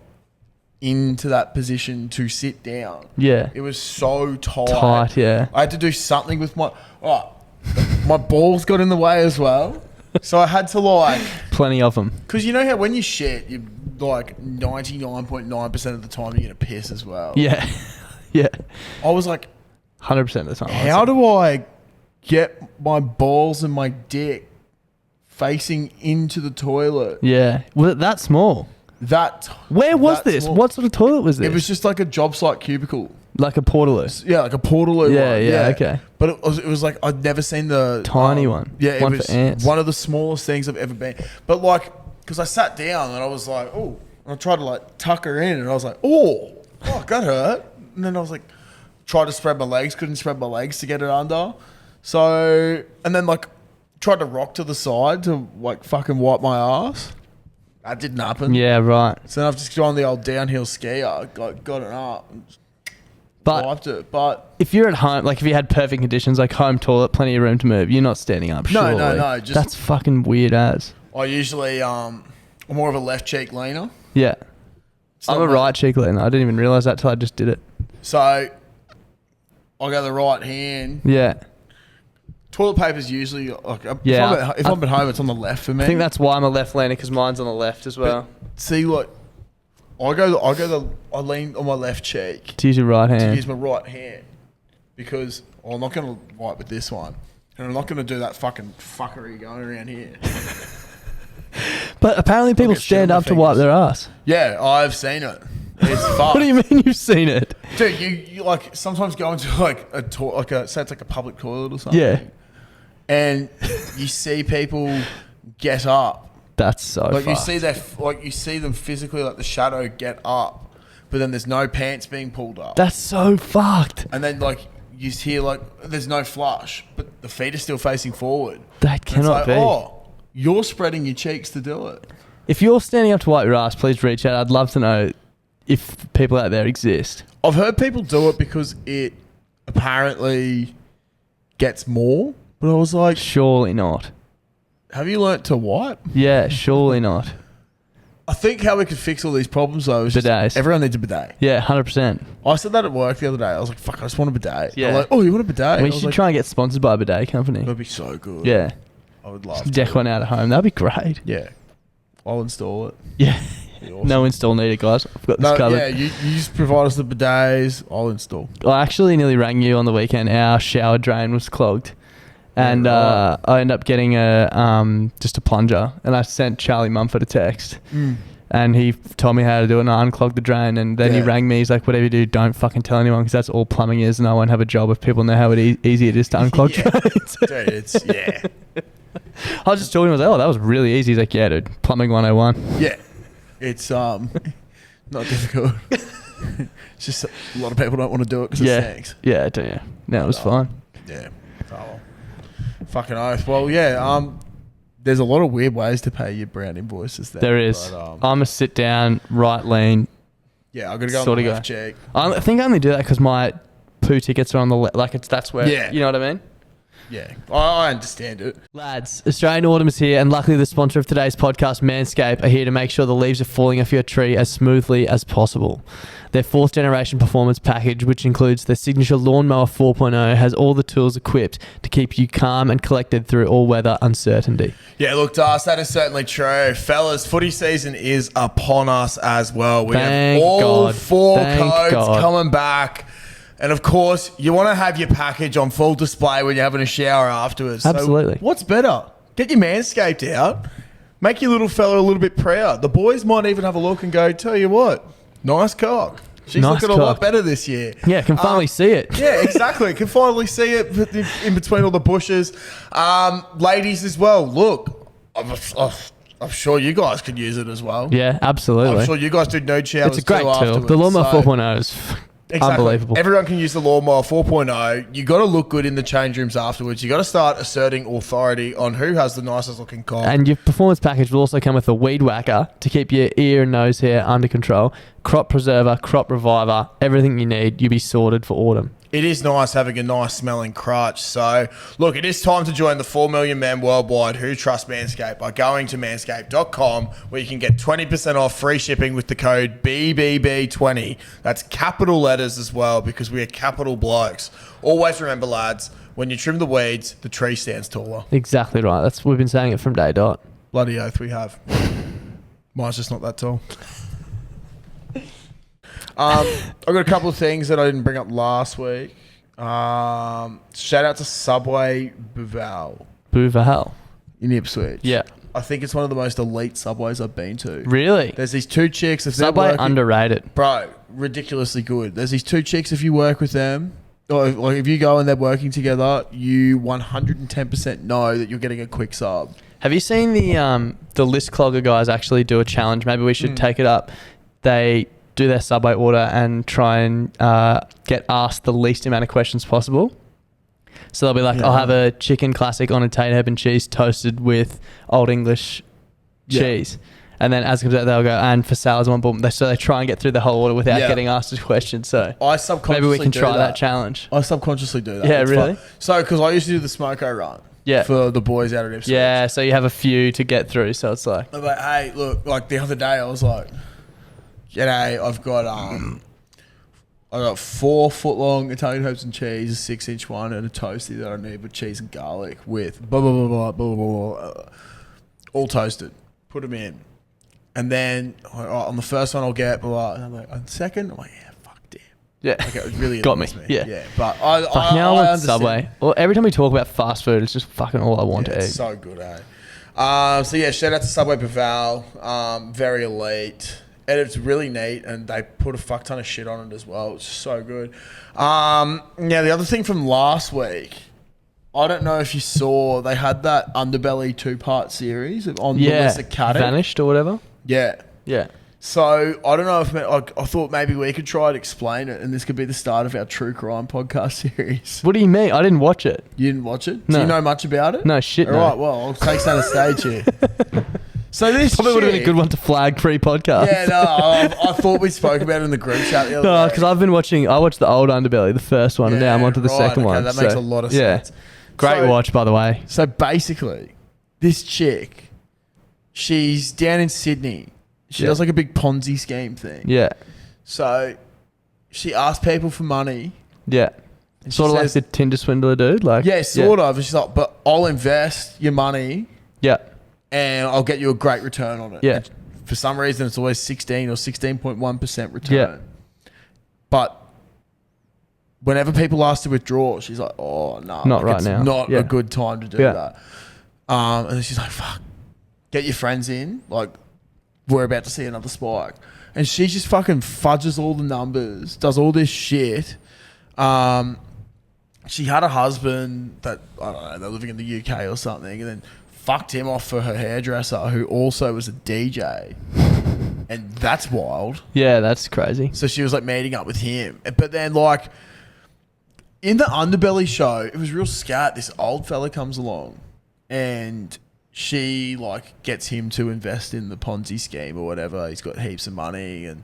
into that position to sit down. Yeah. It was so tight. Tight, yeah. I had to do something with my balls got in the way as well. So I had to like... Plenty of them. Because you know how when you shit, you like 99.9% of the time you're going to piss as well. Yeah. Yeah. I was like... 100% of the time. How do I get my balls and my dick facing into the toilet? Yeah. Was it that small? Where was this? Small. What sort of toilet was this? It was just like a job site cubicle. Like a portaloo? Yeah, like a portaloo one. Yeah, okay. But it was like, I'd never seen the... Tiny one. Yeah, one it was for ants. one of the smallest things I've ever been. But like, because I sat down and I was like, oh, and I tried to like tuck her in and I was like, oh, that hurt. And then I was like, tried to spread my legs, couldn't spread my legs to get it under. So, and then like, tried to rock to the side to like fucking wipe my ass. That didn't happen. Yeah, right. So then I've just gone the old downhill skier, got it up, and wiped it. But if you're at home, like if you had perfect conditions, like home toilet, plenty of room to move, you're not standing up. No. That's fucking weird as. I usually, I'm more of a left cheek leaner. Yeah. I'm a right cheek leaner. I didn't even realise that till I just did it. So I go the right hand. Yeah. Toilet paper's usually like if I'm at home, it's on the left for me. I think that's why I'm a left leaner, because mine's on the left as well. But see, like I lean on my left cheek to use your right hand. To use my right hand because I'm not going to wipe with this one, and I'm not going to do that fucking fuckery going around here. But apparently people stand up to wipe their ass. Yeah, I've seen it. It's fucked. What do you mean you've seen it? Dude, you like sometimes go into like say it's like a public toilet or something. Yeah. And you see people get up. That's so like fucked. you see them physically, like the shadow get up, but then there's no pants being pulled up. That's so fucked. And then like you hear like there's no flush, but the feet are still facing forward. That cannot be. Oh, you're spreading your cheeks to do it. If you're standing up to wipe your ass, please reach out. I'd love to know if people out there exist. I've heard people do it because it apparently gets more, but I was like, Surely not. have you learnt to wipe? Yeah, surely not. I think how we could fix all these problems though is Bidets. just everyone needs a bidet. Yeah, 100%. I said that at work the other day. I was like, fuck, I just want a bidet. Yeah. They're like, oh, you want a bidet? We I was should like, try and get sponsored by a bidet company. that'd be so good. Yeah. I would love to. Deck one out at home. That'd be great. Yeah. I'll install it. Yeah. Awesome. No install needed, guys. I've got this No, covered. yeah, you just provide us the bidets. I'll install. I actually nearly rang you on the weekend. Our shower drain was clogged. And right. I ended up getting just a plunger. And I sent Charlie Mumford a text. And he told me how to do it, and I unclogged the drain. And then he rang me. He's like, whatever you do, don't fucking tell anyone, because that's all plumbing is, and I won't have a job if people know how easy it is to unclog drains. Dude, it's, yeah. I was just talking to him. I was like, oh, that was really easy. He's like, yeah, dude, plumbing 101. Yeah. It's not difficult. It's just a lot of people don't want to do it because it stinks. Yeah, I do. Yeah. No, it was fine. Yeah. Oh, well. Fucking oath. Well, yeah. There's a lot of weird ways to pay your brown invoices there. There is. But, I'm a sit down, right lean. yeah, I'm going to go on the left cheek. I think I only do that because my poo tickets are on the left. Like, that's where, you know what I mean? Yeah, I understand it. Lads, Australian Autumn is here, and luckily the sponsor of today's podcast, Manscaped, are here to make sure the leaves are falling off your tree as smoothly as possible. Their 4th generation performance package, which includes their signature Lawnmower 4.0, has all the tools equipped to keep you calm and collected through all weather uncertainty. Yeah, look, Das, that is certainly true. Fellas, footy season is upon us as well. We have all 4 codes coming back. And of course, you want to have your package on full display when you're having a shower afterwards. Absolutely. So what's better? Get your Manscaped out. Make your little fella a little bit proud. The boys might even have a look and go, tell you what, nice cock. She's looking a lot better this year. Yeah, can finally see it. Yeah, exactly. Can finally see it in between all the bushes. Ladies as well, look, I'm sure you guys could use it as well. Yeah, absolutely. I'm sure you guys do nude showers. It's a great tool. The Lawnmower 4.0 is unbelievable. Everyone can use the Lawnmower 4.0. You got to look good in the change rooms afterwards. You got to start asserting authority on who has the nicest looking cock. And your performance package will also come with a weed whacker to keep your ear and nose hair under control, crop preserver, crop reviver, everything you need. You'll be sorted for autumn. It is nice having a nice smelling crotch. So, look, it is time to join the 4 million men worldwide who trust Manscaped by going to manscaped.com, where you can get 20% off free shipping with the code BBB20. That's capital letters as well, because we are capital blokes. Always remember, lads, when you trim the weeds, the tree stands taller. Exactly right. We've been saying it from day dot. Bloody oath we have. Mine's just not that tall. I've got a couple of things that I didn't bring up last week. Shout out to Subway Bouval. in Ipswich. Yeah. I think it's one of the most elite Subways I've been to. Really? There's these 2 chicks. If Subway underrated. Bro, ridiculously good. There's these 2 chicks, if you work with them, or if you go and they're working together, you 110% know that you're getting a quick sub. Have you seen the list clogger guys actually do a challenge? Maybe we should take it up. They do their Subway order and try and get asked the least amount of questions possible. So they'll be like, I'll have a chicken classic on a tater herb and cheese toasted with Old English cheese. And then as it comes out, they'll go, and for salads, one boom. So they try and get through the whole order without getting asked a question. So I subconsciously maybe we can try that challenge. I subconsciously do that. Yeah, it's really? Fun. So, because I used to do the Smoko run. Yeah. For the boys out at Ipswich. Yeah, so you have a few to get through. So it's like, I'm like, hey, look, like the other day I was like, g'day, I've got 4 foot long Italian herbs and cheese, a 6-inch one, and a toasty that I need with cheese and garlic with blah, blah, blah, blah, blah, blah, blah, all toasted. Put them in. And then on the first one I'll get blah, blah, and I'm like, on the second, I'm like, yeah, fuck, damn. Yeah. Like, it really got me. Yeah. Yeah. But I now I want understand. Subway. Well, every time we talk about fast food, it's just fucking all I want to eat. It's so good, eh? So yeah, shout out to Subway Paval. Very elite. And it's really neat, and they put a fuck ton of shit on it as well. It's so good. Yeah, the other thing from last week, I don't know if you saw, they had that Underbelly 2-part series on Melissa Caddick. Vanished or whatever. Yeah. Yeah. So I don't know if I thought maybe we could try and explain it, and this could be the start of our true crime podcast series. What do you mean? I didn't watch it. You didn't watch it? No. Do you know much about it? No shit. All no. right. Well, I'll take center stage here. So this probably would have been a good one to flag pre-podcast. Yeah, no, I thought we spoke about it in the group chat the other No, day. because I watched the old Underbelly, the first one, and now I'm onto the second one. That makes a lot of sense. Great watch, by the way. So basically, this chick, she's down in Sydney. She does like a big Ponzi scheme thing. Yeah. So she asks people for money. Yeah. Sort of like the Tinder swindler dude. Like, yeah, sort of. And she's like, but I'll invest your money. Yeah. And I'll get you a great return on it. Yeah. And for some reason, it's always 16 or 16.1% return. Yeah. But whenever people ask to withdraw, she's like, oh, no. Not right now. Not a good time to do that. And then she's like, fuck, get your friends in. Like, we're about to see another spike. And she just fucking fudges all the numbers, does all this shit. She had a husband that, I don't know, they're living in the UK or something, and then fucked him off for her hairdresser, who also was a DJ. And that's wild. Yeah, that's crazy. So she was like meeting up with him. But then like in the Underbelly show, it was real scat. This old fella comes along and she like gets him to invest in the Ponzi scheme or whatever. He's got heaps of money and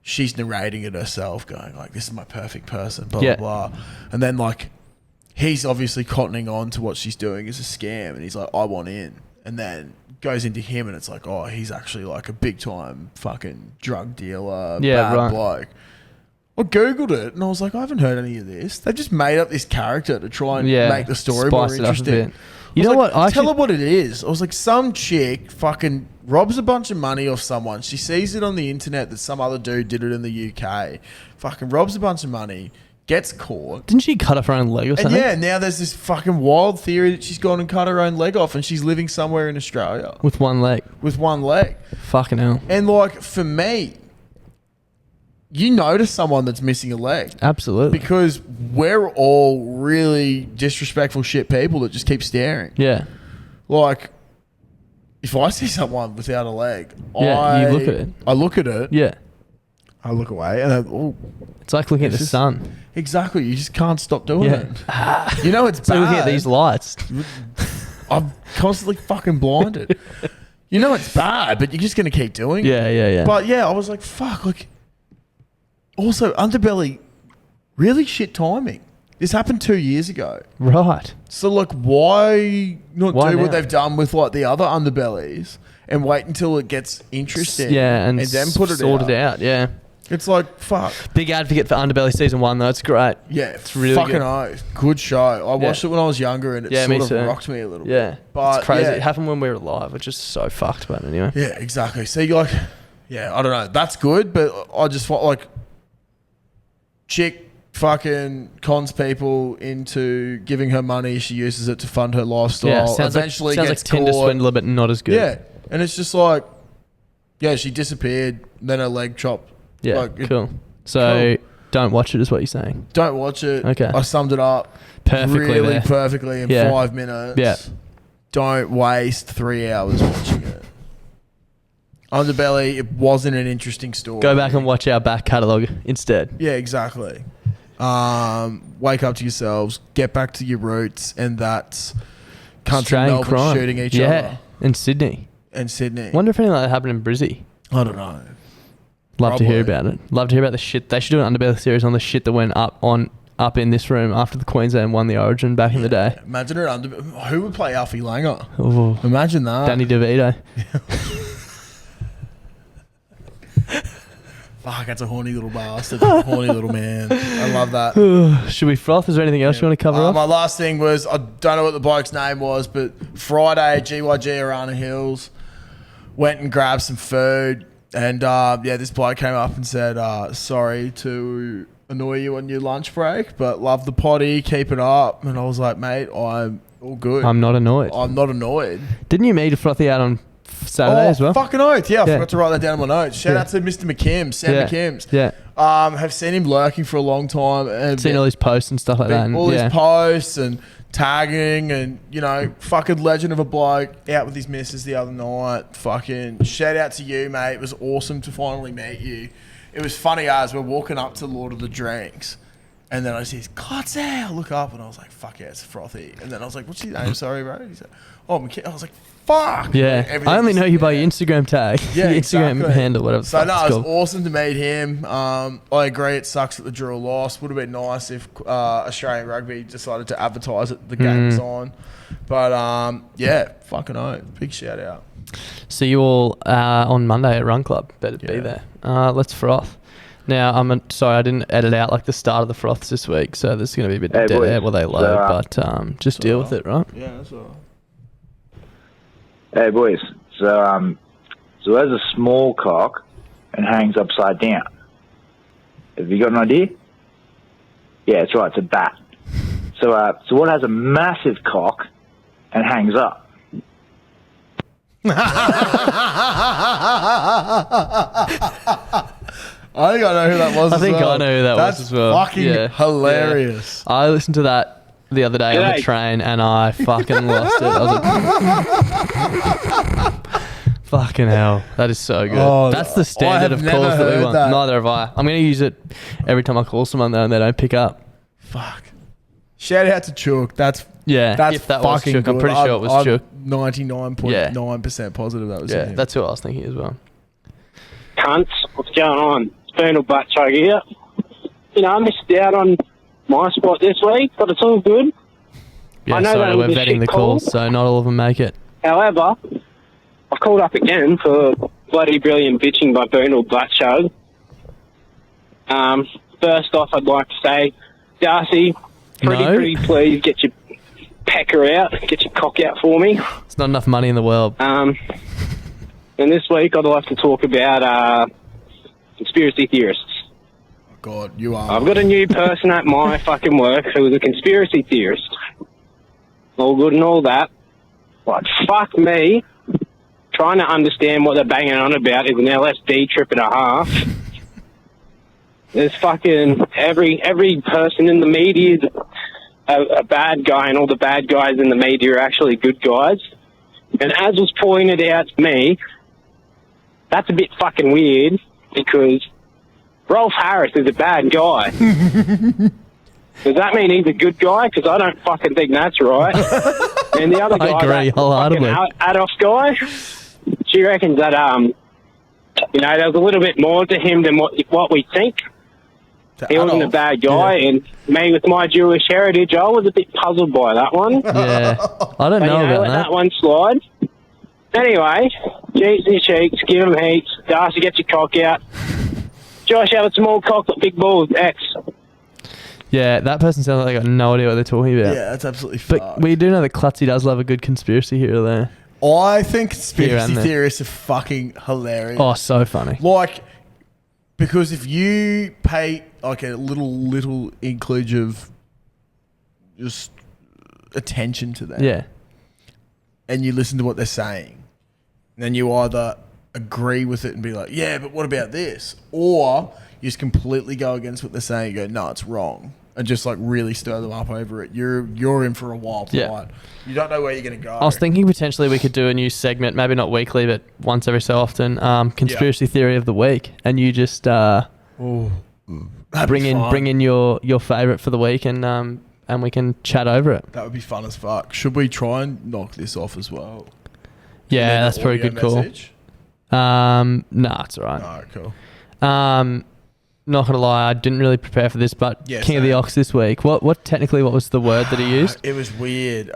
she's narrating it herself, going like, this is my perfect person, blah, blah, blah. And then like he's obviously cottoning on to what she's doing as a scam, and he's like, I want in. And then goes into him, and it's like, oh, he's actually like a big time fucking drug dealer, bad bloke. I Googled it, and I was like, I haven't heard any of this. They just made up this character to try and make the story more interesting. You know what? Tell her what it is. I was like, some chick fucking robs a bunch of money off someone. She sees it on the internet that some other dude did it in the UK. Fucking robs a bunch of money. Gets caught. Didn't she cut off her own leg or something? And yeah, now there's this fucking wild theory that she's gone and cut her own leg off and she's living somewhere in Australia. With one leg. With one leg. Fucking hell. And like, for me, you notice someone that's missing a leg. Absolutely. Because we're all really disrespectful shit people that just keep staring. Yeah. Like, if I see someone without a leg, you look at it. I look at it. Yeah. I look away and it's like looking at the sun. Exactly. You just can't stop doing it. You know it's bad. So looking at these lights. I'm constantly fucking blinded. You know it's bad, but you're just going to keep doing it. Yeah. But yeah, I was like, fuck. Like, also, Underbelly, really shit timing. This happened 2 years ago. Right. So like, why not do now? what they've done with like the other Underbellies and wait until it gets interesting? Yeah, and then put it sort it out. Yeah. It's like, fuck. Big advocate for Underbelly season 1 though. It's great. Yeah, it's really fucking oath. Good show. I watched it when I was younger and it sort of rocked me a little bit. Yeah. But it's crazy. It happened when we were alive, which is so fucked, but anyway. Yeah, exactly. So you're like, yeah, I don't know. That's good, but I just want like chick fucking cons people into giving her money. She uses it to fund her lifestyle. Yeah, sounds Eventually like gets Tinder caught. swindler, but not as good. Yeah, and it's just like, yeah, she disappeared, then her leg chopped. Yeah, like, cool. So don't watch it is what you're saying. Don't watch it. Okay. I summed it up perfectly in 5 minutes. Yeah. Don't waste 3 hours watching it. Underbelly, it wasn't an interesting story. Go back and watch our back catalogue instead. Yeah, exactly. Wake up to yourselves, get back to your roots, and that's country Australian Melbourne crime. shooting each other. Yeah, in Sydney. Wonder if anything like that happened in Brizzy. I don't know. Love to hear about it. Love to hear about the shit. They should do an Underbelly series on the shit that went up in this room after the Queensland won the Origin back in the day. Imagine it who would play Alfie Langer? Ooh. Imagine that. Danny DeVito. Fuck, that's a horny little bastard. Horny little man. I love that. Should we froth? Is there anything else you want to cover off? My last thing was, I don't know what the bloke's name was, but Friday, GYG Arana Hills, went and grabbed some food. And this bloke came up and said, sorry to annoy you on your lunch break, but love the potty, keep it up. And I was like, mate, I'm All good. I'm not annoyed. I'm not annoyed. Didn't you meet Frothy out on Saturday as well? Fucking oath. Yeah, I forgot to write that down in my notes. Shout out to Mr. McKim, Sam McKims. Yeah. Have seen him lurking for a long time. And seen all his posts and stuff like that. All his posts and tagging and, you know, fucking legend of a bloke out with his missus the other night. Fucking shout out to you, mate. It was awesome to finally meet you. It was funny as we're walking up to Lord of the Drinks. And then I see his Clutzy. I look up and I was like, fuck yeah, it's Frothy. And then I was like, what's his name? Sorry, bro. He's like, oh, McKin. I was like, fuck. Yeah. I only know you by your Instagram tag. Yeah, your Instagram handle, whatever. So, no, it was awesome to meet him. I agree, it sucks that the draw lost. Would have been nice if Australian Rugby decided to advertise it, the game was on. But, yeah, fucking oath. Big shout out. See you all on Monday at Run Club. Better be there. Let's froth. Now, I'm sorry, I didn't edit out like the start of the froths this week, so there's going to be a bit of dead air while they load, but just deal with it, right? Yeah, that's all right. Hey, boys. So there's a small cock and hangs upside down. Have you got an idea? Yeah, that's right, it's a bat. So what has a massive cock and hangs up? I think I know who that was. I think I know who that was as well. That's fucking hilarious. Yeah. I listened to that the other day on the train and I fucking lost it. I was like, fucking hell. That is so good. Oh, that's the standard of calls that we want. Neither have I. I'm going to use it every time I call someone though and they don't pick up. Fuck. Shout out to Chook. That's if that was Chook. I'm pretty sure it was Chook. 99.9% positive that was him. That's who I was thinking as well. Cunts, what's going on? Bernal butt chug here. You know, I missed out on my spot this week, but it's all good. Yeah, I know sorry, we're vetting the calls, so not all of them make it. However, I've called up again for bloody brilliant bitching by Bernal butt chug. First off, I'd like to say, Darcy, pretty please get your pecker out, get your cock out for me. It's not enough money in the world. And this week I'd like to talk about conspiracy theorists. Oh God, you are. I've got a new person at my fucking work who's a conspiracy theorist. All good and all that. But fuck me, trying to understand what they're banging on about is an LSD trip and a half. There's fucking every person in the media is a bad guy, and all the bad guys in the media are actually good guys. And as was pointed out to me, that's a bit fucking weird because Rolf Harris is a bad guy. Does that mean he's a good guy? Because I don't fucking think that's right. And the other guy, I agree wholeheartedly. Adolf guy, she reckons that you know, there was a little bit more to him than what we think. He wasn't a bad guy, and me with my Jewish heritage, I was a bit puzzled by that one. Yeah, I don't know about let that one slide. Anyway, cheeks and cheeks, give him heaps. Darcy, get your cock out. Josh, have a small cock with big balls, X. Yeah, that person sounds like they got no idea what they're talking about. Yeah, that's absolutely But fucked. we do know that Clutzy does love a good conspiracy here or there. I think conspiracy theorists are fucking hilarious. Oh, so funny. Like, because if you pay like a little include of just attention to them, Yeah. and you listen to what they're saying, then you either agree with it and be like, yeah, but what about this? Or you just completely go against what they're saying and go, no, it's wrong. And just like really stir them up over it. You're in for a wild ride. You don't know where you're going to go. I was thinking potentially we could do a new segment, maybe not weekly, but once every so often, conspiracy theory of the week. And you just bring in your favourite for the week and we can chat over it. That would be fun as fuck. Should we try and knock this off as well? Yeah, that's probably a good call. Nah, it's all right. Oh, cool. Not gonna lie, I didn't really prepare for this, but King of the Ox this week. What was the word that he used? It was weird.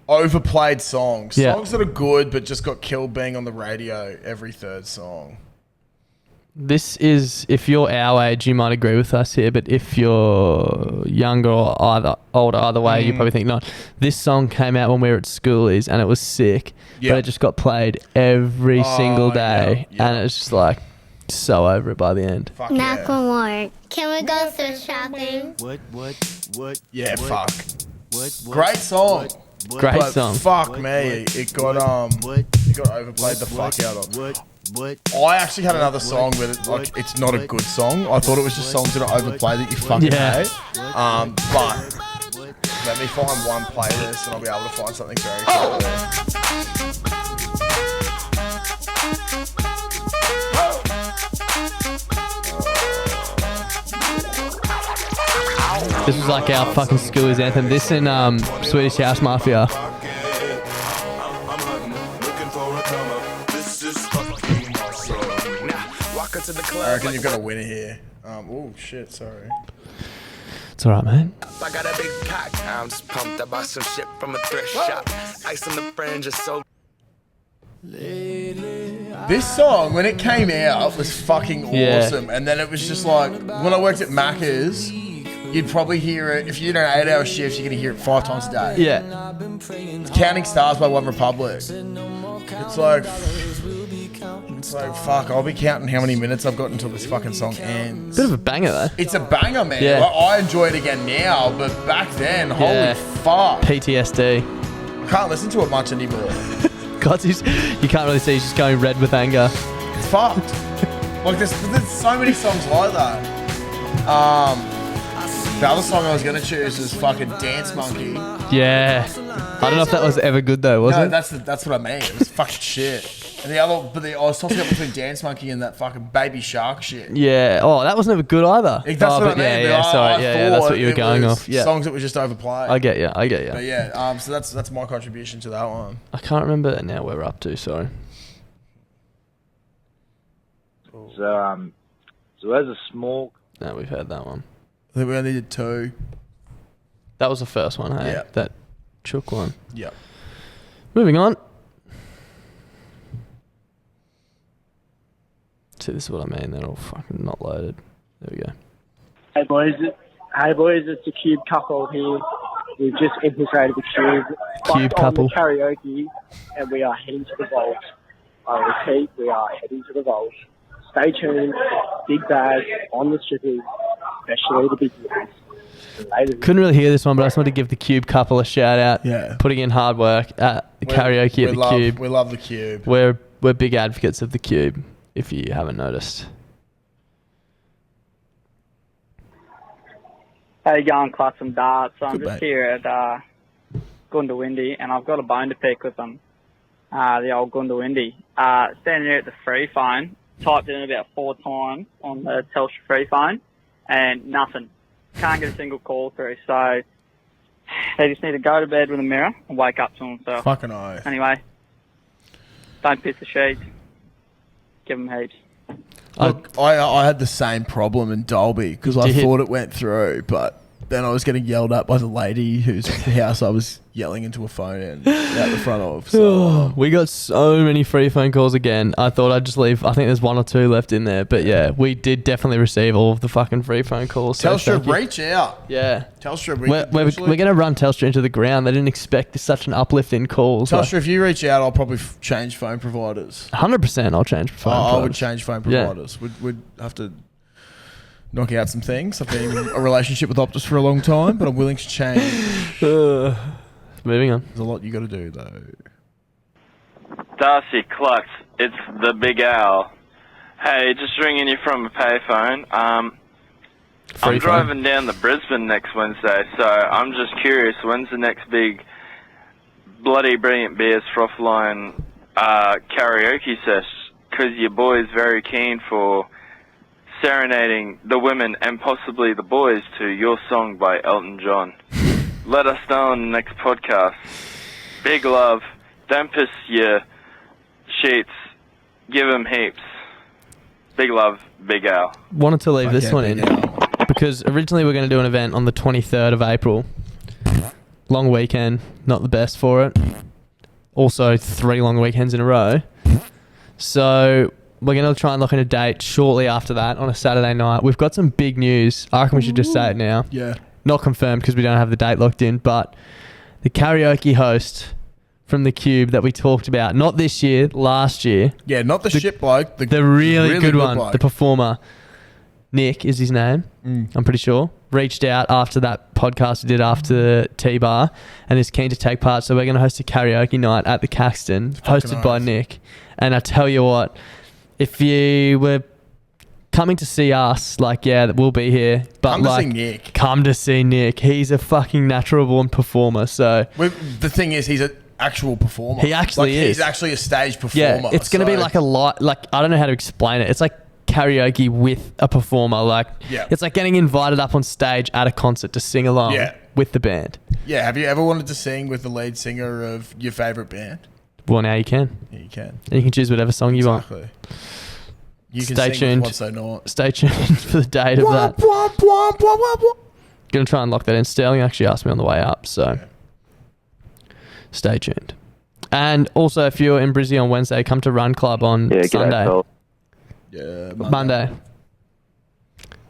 Overplayed songs. Yeah. Songs that are good but just got killed being on the radio every third song. This is, if you're our age, you might agree with us here, but if you're younger or either way, you probably think not. This song came out when we were at schoolies and it was sick, but it just got played every single day, and it was just like so over it by the end. Fuck Macklemore. Can we go thrift shopping? What? Yeah, fuck. Great song. Great But song. fuck me, it got overplayed the fuck out of. I actually had another song where it's not a good song. I thought it was just songs that are overplayed that you fucking hate. But let me find one playlist and I'll be able to find something very cool. This was like our fucking school's anthem. This and Swedish House Mafia. I reckon you've got a winner here. Oh shit, sorry. It's alright, man. I got a big cock. I'm just pumped. I bought some shit from a thrift shop. Ice on the fringe is so. This song, when it came out, was fucking awesome. And then it was just like, when I worked at Macca's, you'd probably hear it, if you did an 8-hour shift, you're going to hear it 5 times a day. Yeah. Counting Stars by One Republic. It's like, fuck, I'll be counting how many minutes I've got until this fucking song ends. Bit of a banger, though. It's a banger, man. Yeah. Like, I enjoy it again now, but back then, holy fuck. PTSD. I can't listen to it much anymore. God, you can't really see he's just going red with anger. It's fucked. Like, there's so many songs like that. The other song I was going to choose was fucking Dance Monkey. Yeah. I don't know if that was ever good, though, was No, it? that's what I mean. It was fucking shit. And I was tossing up between Dance Monkey and that fucking Baby Shark shit. Yeah. Oh, that was never good either. That's what I mean. Yeah, sorry. Yeah, that's what you were going off. Yeah. Songs that were just overplayed. I get you. But yeah, so that's my contribution to that one. I can't remember now where we're up to, sorry. So as a small... No, we've heard that one. I think we only did 2. That was the first one, hey? Yeah. That Chook one. Yeah. Moving on. See, this is what I mean. They're all fucking not loaded. There we go. Hey boys, it's the Cube couple here. We've just infiltrated the Cube. Cube couple. The karaoke, and we are heading to the vault. I repeat, we are heading to the vault. Stay tuned. Big bags on the strippers, especially the big ones. Couldn't really hear this one, but I just wanted to give the Cube couple a shout out. Yeah. Putting in hard work at the karaoke at the Cube. We love the Cube. We're big advocates of the Cube, if you haven't noticed. How you going, Clutch and Darts? So I'm Good, just mate. here at Gundawindi, and I've got a bone to pick with them. The old Gundawindi. Standing here at the free phone, typed in about 4 times on the Telstra free phone, and nothing. Can't get a single call through, so they just need to go to bed with a mirror and wake up to themselves. Fucking oath. Anyway, don't piss the sheets. Give them heaps. Look, I had the same problem in Dolby because I thought it went through, but then I was getting yelled at by the lady whose house I was yelling into a phone in out the front of. So. We got so many free phone calls again. I thought I'd just leave. I think there's 1 or 2 left in there. But yeah, we did definitely receive all of the fucking free phone calls. So Telstra, reach out. Yeah. Telstra, we're going to run Telstra into the ground. They didn't expect such an uplift in calls. Telstra, if you reach out, I'll probably change phone providers. 100% I'll change phone providers. I would change phone providers. Yeah. We'd have to knock out some things. I've been in a relationship with Optus for a long time, but I'm willing to change. Moving on. There's a lot you got to do, though. Darcy Clux, it's the Big Owl. Hey, just ringing you from a payphone. I'm driving down to Brisbane next Wednesday, so I'm just curious, when's the next big Bloody Brilliant Beers Frothline karaoke sesh? Because your boy's very keen for serenading the women and possibly the boys to Your Song by Elton John. Let us know in the next podcast. Big love. Don't piss your sheets. Give them heaps. Big love, Big Al. Wanted to leave this one in because originally we were going to do an event on the 23rd of April. Long weekend, not the best for it. Also 3 long weekends in a row. So we're going to try and lock in a date shortly after that on a Saturday night. We've got some big news. I reckon we should just say it now. Yeah. Not confirmed because we don't have the date locked in, but the karaoke host from the Cube that we talked about, not this year, last year. Yeah, not the shit bloke. The really good one, bloke. the performer. Nick is his name. I'm pretty sure. Reached out after that podcast we did after T-Bar and is keen to take part. So we're going to host a karaoke night at the Caxton, hosted by Nick. And I tell you what, if you were coming to see us, like, yeah, we'll be here. But Come like, to see Nick. Come to see Nick. He's a fucking natural born performer. So The thing is, he's an actual performer. He actually is. He's actually a stage performer. yeah, it's going to be like a lot. Like, I don't know how to explain it. It's like karaoke with a performer. Like, it's like getting invited up on stage at a concert to sing along with the band. Yeah, have you ever wanted to sing with the lead singer of your favourite band? Well, now you can. Yeah, you can. And you can choose whatever song you want. You can Stay sing tuned. with What's So Not. Stay tuned for the date of that. Gonna try and lock that in. Sterling actually asked me on the way up, so stay tuned. And also, if you're in Brizzy on Wednesday, come to Run Club on Sunday. Yeah, Monday.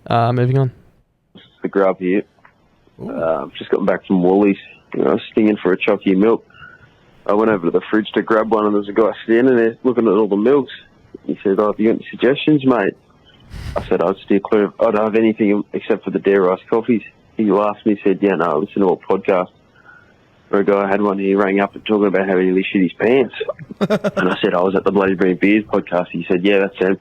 Moving on. The grub here. Just gotten back from Woolies. I was stinging for a chocky milk. I went over to the fridge to grab one, and there's a guy standing there looking at all the milks. He said, "Oh, have you got any suggestions, mate?" I said, "I'd steer clear of, I don't have anything except for the dairy ice coffees." He laughed and he said, "Yeah, no, I listen to a podcast where a guy had one, he rang up and talking about how he nearly shit his pants." And I said, "I was at the Bloody Brilliant Beers podcast." He said, "Yeah, that's him."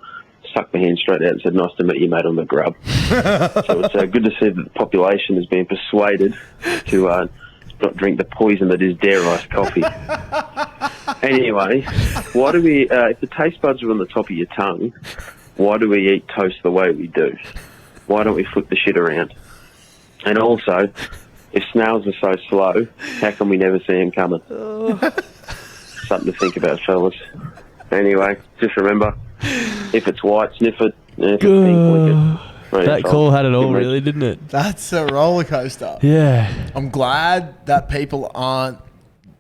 Stuck my hand straight out and said, "Nice to meet you, mate, on the grub." So it's good to see that the population has been persuaded to not drink the poison that is dairy ice coffee. Anyway, why do we, if the taste buds are on the top of your tongue, why do we eat toast the way we do? Why don't we flip the shit around? And also, if snails are so slow, how come we never see them coming? Something to think about, fellas. Anyway, just remember, if it's white, sniff it. And if it's pink, lick it. That call had it all, really, didn't it? That's a roller coaster. Yeah. I'm glad that people aren't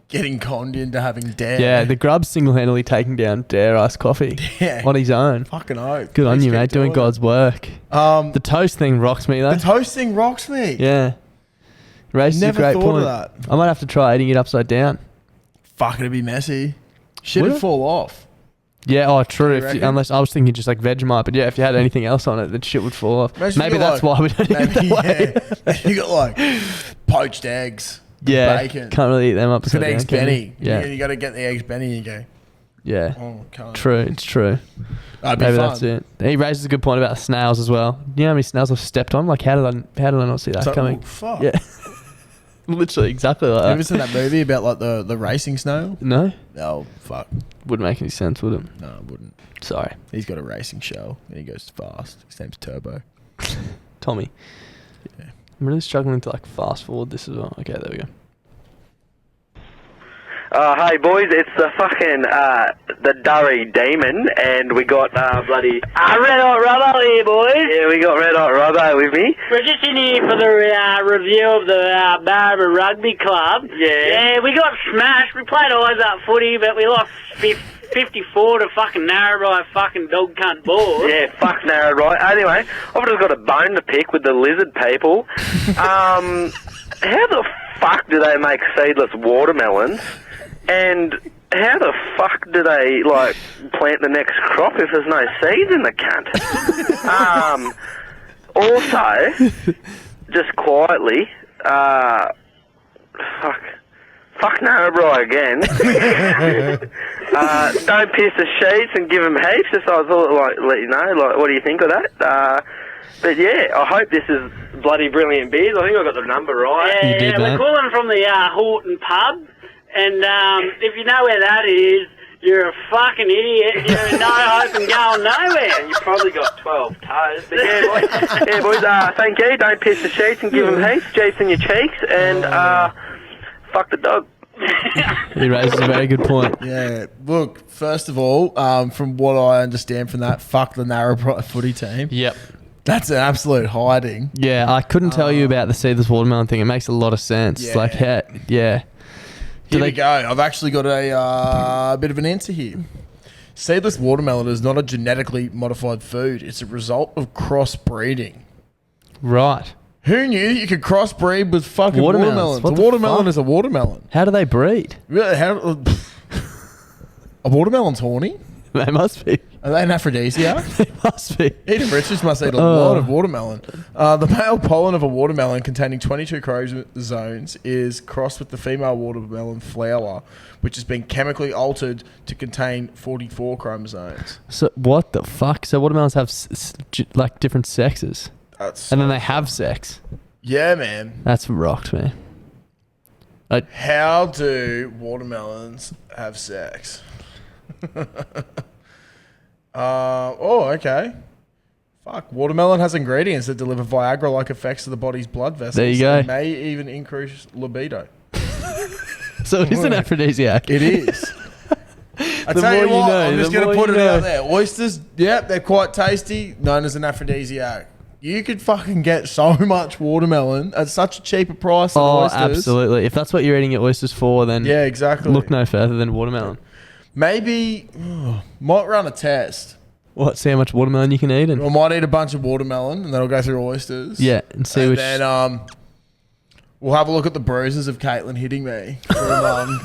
getting conned into having dare. Yeah, the grub's single-handedly taking down dare ice coffee on his own. Fucking hope. Good on you, mate. Doing God's work. The toast thing rocks me, though. The toast thing rocks me. Yeah. Raises a great point. Of that. I might have to try eating it upside down. Fuck, it'd be messy. Shit would fall off. Yeah, true. Unless I was thinking just like Vegemite, but yeah, if you had anything else on it, then shit would fall off. Maybe that's why we don't eat it that way. You got like poached eggs, bacon. Can't really eat them up. It's an eggs Benny. Yeah, you got to get the eggs Benny and you go. Yeah, can't. True. It's true. That'd be Maybe fun. that's it. He raises a good point about the snails as well. You know how many snails I've stepped on? Like, how did I not see that coming? Oh, fuck. Yeah. Literally exactly like that. Have you ever seen that movie about like the racing snail? No. Oh, fuck. Wouldn't make any sense, would it? No, it wouldn't. Sorry. He's got a racing show and he goes fast. His name's Turbo. Tommy. Yeah. I'm really struggling to like fast forward this as well. Okay, there we go. Hey boys, it's the fucking the Durry Demon, and we got bloody Red Hot Robbo here, boys. Yeah, we got Red Hot Robbo with me. We're just in here for the review of the Barber Rugby Club. Yeah, we got smashed. We played eyes up footy, but we lost 54 to fucking Narrabri fucking dog cunt board. Yeah, fuck Narrabri. Anyway, I've just got a bone to pick with the lizard people. How the fuck do they make seedless watermelons? And how the fuck do they, like, plant the next crop if there's no seeds in the cunt? Also, just quietly, fuck Narrabri again. Don't piss the sheets and give them heaps. Just I thought, like, let you know, like, what do you think of that? But yeah, I hope this is Bloody Brilliant Beers. I think I got the number right. Yeah, we're calling from the Horton pub. And if you know where that is, you're a fucking idiot. You're in no hope and going nowhere. And you probably got 12 toes. But yeah, boys, thank you. Don't piss the sheets and give them heaps. Jeeps in your cheeks. And fuck the dog. He raises a very good point. Yeah. Look, first of all, from what I understand from that, fuck the Narrabri footy team. Yep. That's an absolute hiding. Yeah, I couldn't tell you about the seedless watermelon thing. It makes a lot of sense. Yeah. Like, yeah. Here we go. I've actually got a bit of an answer here. Seedless watermelon is not a genetically modified food. It's a result of crossbreeding. Right. Who knew you could crossbreed with fucking watermelons? A watermelon is a watermelon. How do they breed? Really? A watermelon's horny? They must be. Are they an aphrodisiac? They must be. Eden Richards must eat a lot of watermelon. The male pollen of a watermelon containing 22 chromosomes is crossed with the female watermelon flower, which has been chemically altered to contain 44 chromosomes. So what the fuck? So watermelons have like different sexes, and then they have sex. Yeah, man. That's rocked me. How do watermelons have sex? Okay. Fuck. Watermelon has ingredients that deliver Viagra-like effects to the body's blood vessels. There you go. And may even increase libido. So it is an aphrodisiac. It is. I tell you what, I'm just going to put it out there. Oysters, they're quite tasty, known as an aphrodisiac. You could fucking get so much watermelon at such a cheaper price than oysters. Absolutely. If that's what you're eating your oysters for, then yeah, exactly. Look no further than watermelon. Maybe, might run a test. What? See how much watermelon you can eat? And I might eat a bunch of watermelon and then I'll go through oysters. Yeah, and see and which... then we'll have a look at the bruises of Caitlin hitting me. From,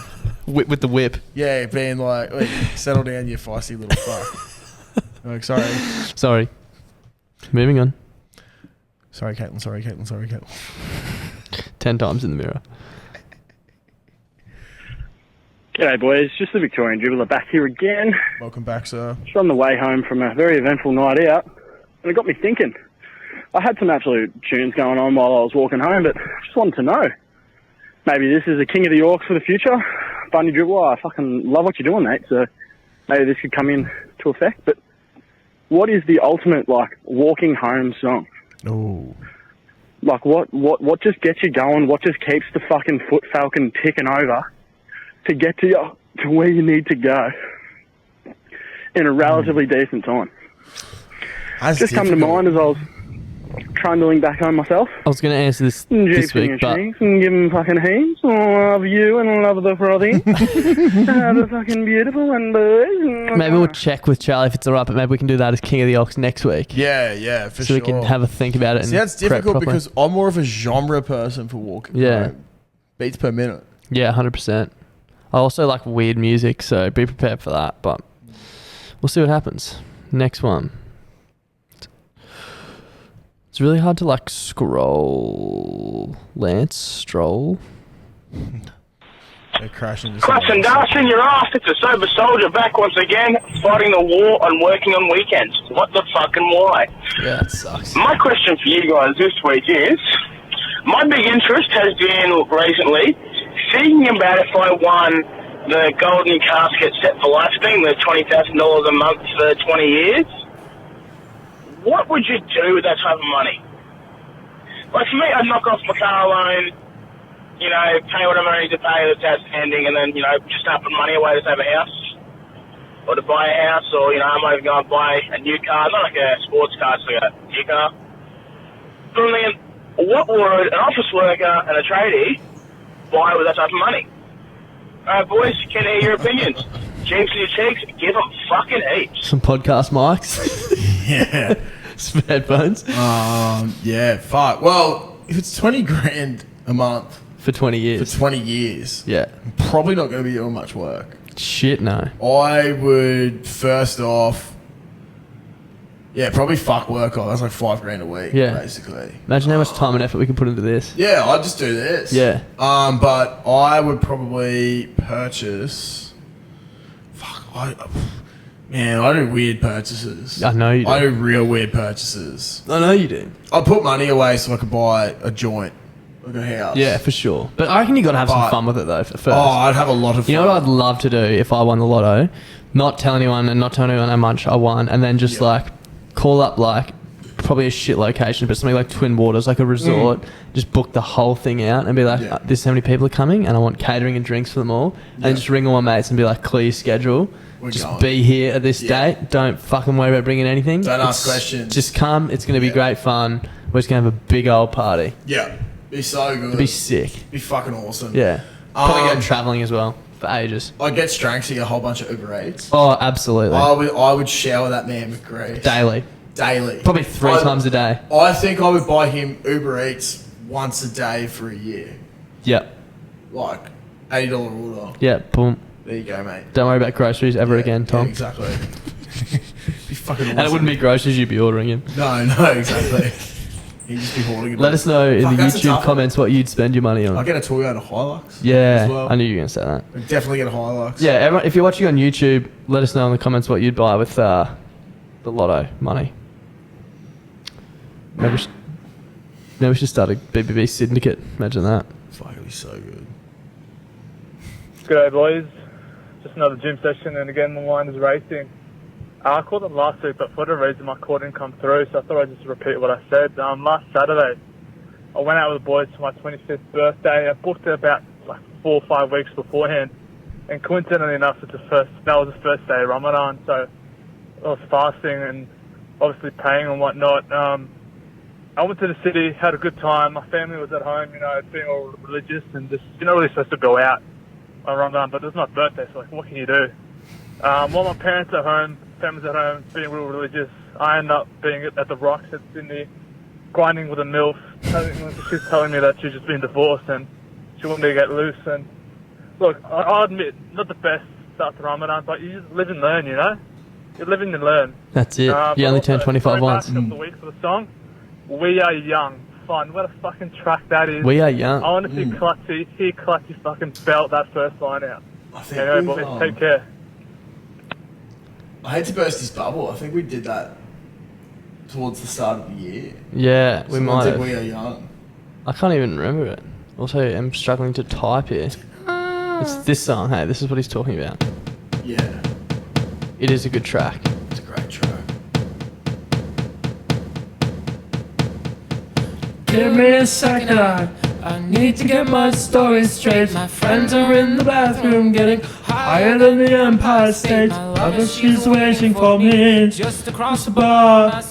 with the whip. Yeah, being like, wait, settle down, you feisty little fuck. Like, sorry. Moving on. Sorry, Caitlin. 10 times in the mirror. G'day, boys. Just the Victorian dribbler back here again. Welcome back, sir. Just on the way home from a very eventful night out, and it got me thinking. I had some absolute tunes going on while I was walking home, but just wanted to know. Maybe this is a King of the Yorks for the future. Bunny dribbler, I fucking love what you're doing, mate, so maybe this could come into effect. But what is the ultimate, like, walking home song? Oh. Like, what just gets you going? What just keeps the fucking foot falcon ticking over to get to where you need to go in a relatively decent time? That's just come to mind as I was trundling back home myself. I was going to answer this week, but... and give them fucking heaps. Oh, I love you and I love the frothy. The fucking beautiful one, boys. Maybe we'll check with Charlie if it's alright, but maybe we can do that as King of the Ox next week. Yeah, for so sure. So we can have a think about it. See, that's difficult because I'm more of a genre person for walking home. Beats per minute. Yeah, 100%. I also like weird music, so be prepared for that, but we'll see what happens. Next one. It's really hard to like scroll. Lance, stroll. They're crashing. Clutch and dashing your ass. It's a sober soldier back once again, fighting the war and working on weekends. What the fucking why? Yeah, that sucks. My question for you guys this week is, my big interest has been recently thinking about if I won the golden casket set for life thing, the $20,000 a month for 20 years. What would you do with that type of money? Like for me, I'd knock off my car loan, you know, pay whatever I need to pay that's outstanding, and then, you know, just start putting money away to save a house, or to buy a house, or, you know, I might even go and buy a new car, not like a sports car, it's like a new car. But I mean, what would an office worker and a tradie buy with that type of money? Boys, can I hear your opinions? James to your cheeks, give them fucking heaps. Some podcast mics. Yeah. Some headphones. Yeah, fuck. Well, if it's 20 grand a month for 20 years. For 20 years. Yeah. I'm probably not going to be doing much work. Shit, no. I would first off, probably fuck work off. That's like $5,000 a week, basically. Imagine how much time and effort we can put into this. Yeah, I'd just do this. Yeah. But I would probably purchase. Man, I do weird purchases. I know you do. I do real weird purchases. I know you do. I put money away so I could buy a joint, like a house. Yeah, for sure. But I reckon you got to have some fun with it though. First. Oh, I'd have a lot of fun. You know what I'd love to do if I won the lotto? Not tell anyone and not tell anyone how much I won, and then just like call up like probably a shit location, but something like Twin Waters, like a resort. Just book the whole thing out and be like, this is how many people are coming, and I want catering and drinks for them all. And just ring all my mates and be like, clear your schedule. Just be here at this date. Don't fucking worry about bringing anything. Don't ask questions. Just come. It's going to be great fun. We're just going to have a big old party. Yeah. Be so good. It'd be sick. Be fucking awesome. Yeah. Probably go travelling as well for ages. I'd get Stranksy a whole bunch of Uber Eats. Oh, absolutely. I would shower that man with grease. Daily. Probably 3 times a day. I think I would buy him Uber Eats once a day for a year. Yep. Like $80 order. Yeah, boom. There you go, mate. Don't worry about groceries ever again, Tom. Yeah, exactly. fucking awesome. And it wouldn't be groceries you'd be ordering him. No, exactly. He'd just be hoarding it. Let us know in the YouTube comments what you'd spend your money on. I'll get a Toyota Hilux. Yeah, as well. I knew you were going to say that. I'd definitely get a Hilux. Yeah, everyone, if you're watching on YouTube, let us know in the comments what you'd buy with the lotto money. Maybe we should start a BBB syndicate. Imagine that. Fuck, it'd be so good. G'day boys, just another gym session and again my mind is racing. I called them last week but for whatever reason my call didn't come through so I thought I'd just repeat what I said. Last Saturday I went out with the boys for my 25th birthday. I booked it about 4 or 5 weeks beforehand and coincidentally enough that was the first day of Ramadan, so I was fasting and obviously praying and whatnot. I went to the city, had a good time. My family was at home, being all religious and just, you're not really supposed to go out on Ramadan, but it was my birthday, so what can you do? While my parents at home, family's at home, being real religious, I end up being at the Rocks at Sydney, grinding with a MILF. She's telling me that she's just been divorced and she wanted me to get loose. And look, I'll admit, not the best start to Ramadan, but you just live and learn, You live and you learn. That's it. You only turn 25 once. Of the week for the song, We Are Young. Fun. What a fucking track that is. We Are Young. I want to see Clutchy fucking belt that first line out. Anyway, boys, take care. I hate to burst his bubble. I think we did that towards the start of the year. Yeah, we might have. We Are Young. I can't even remember it. Also, I'm struggling to type here. It's this song. Hey, this is what he's talking about. Yeah. It is a good track. It's a great track. Give me a second, I need to get my story straight. My friends are in the bathroom getting higher than the Empire State. My lover, she's waiting for me just across the bar,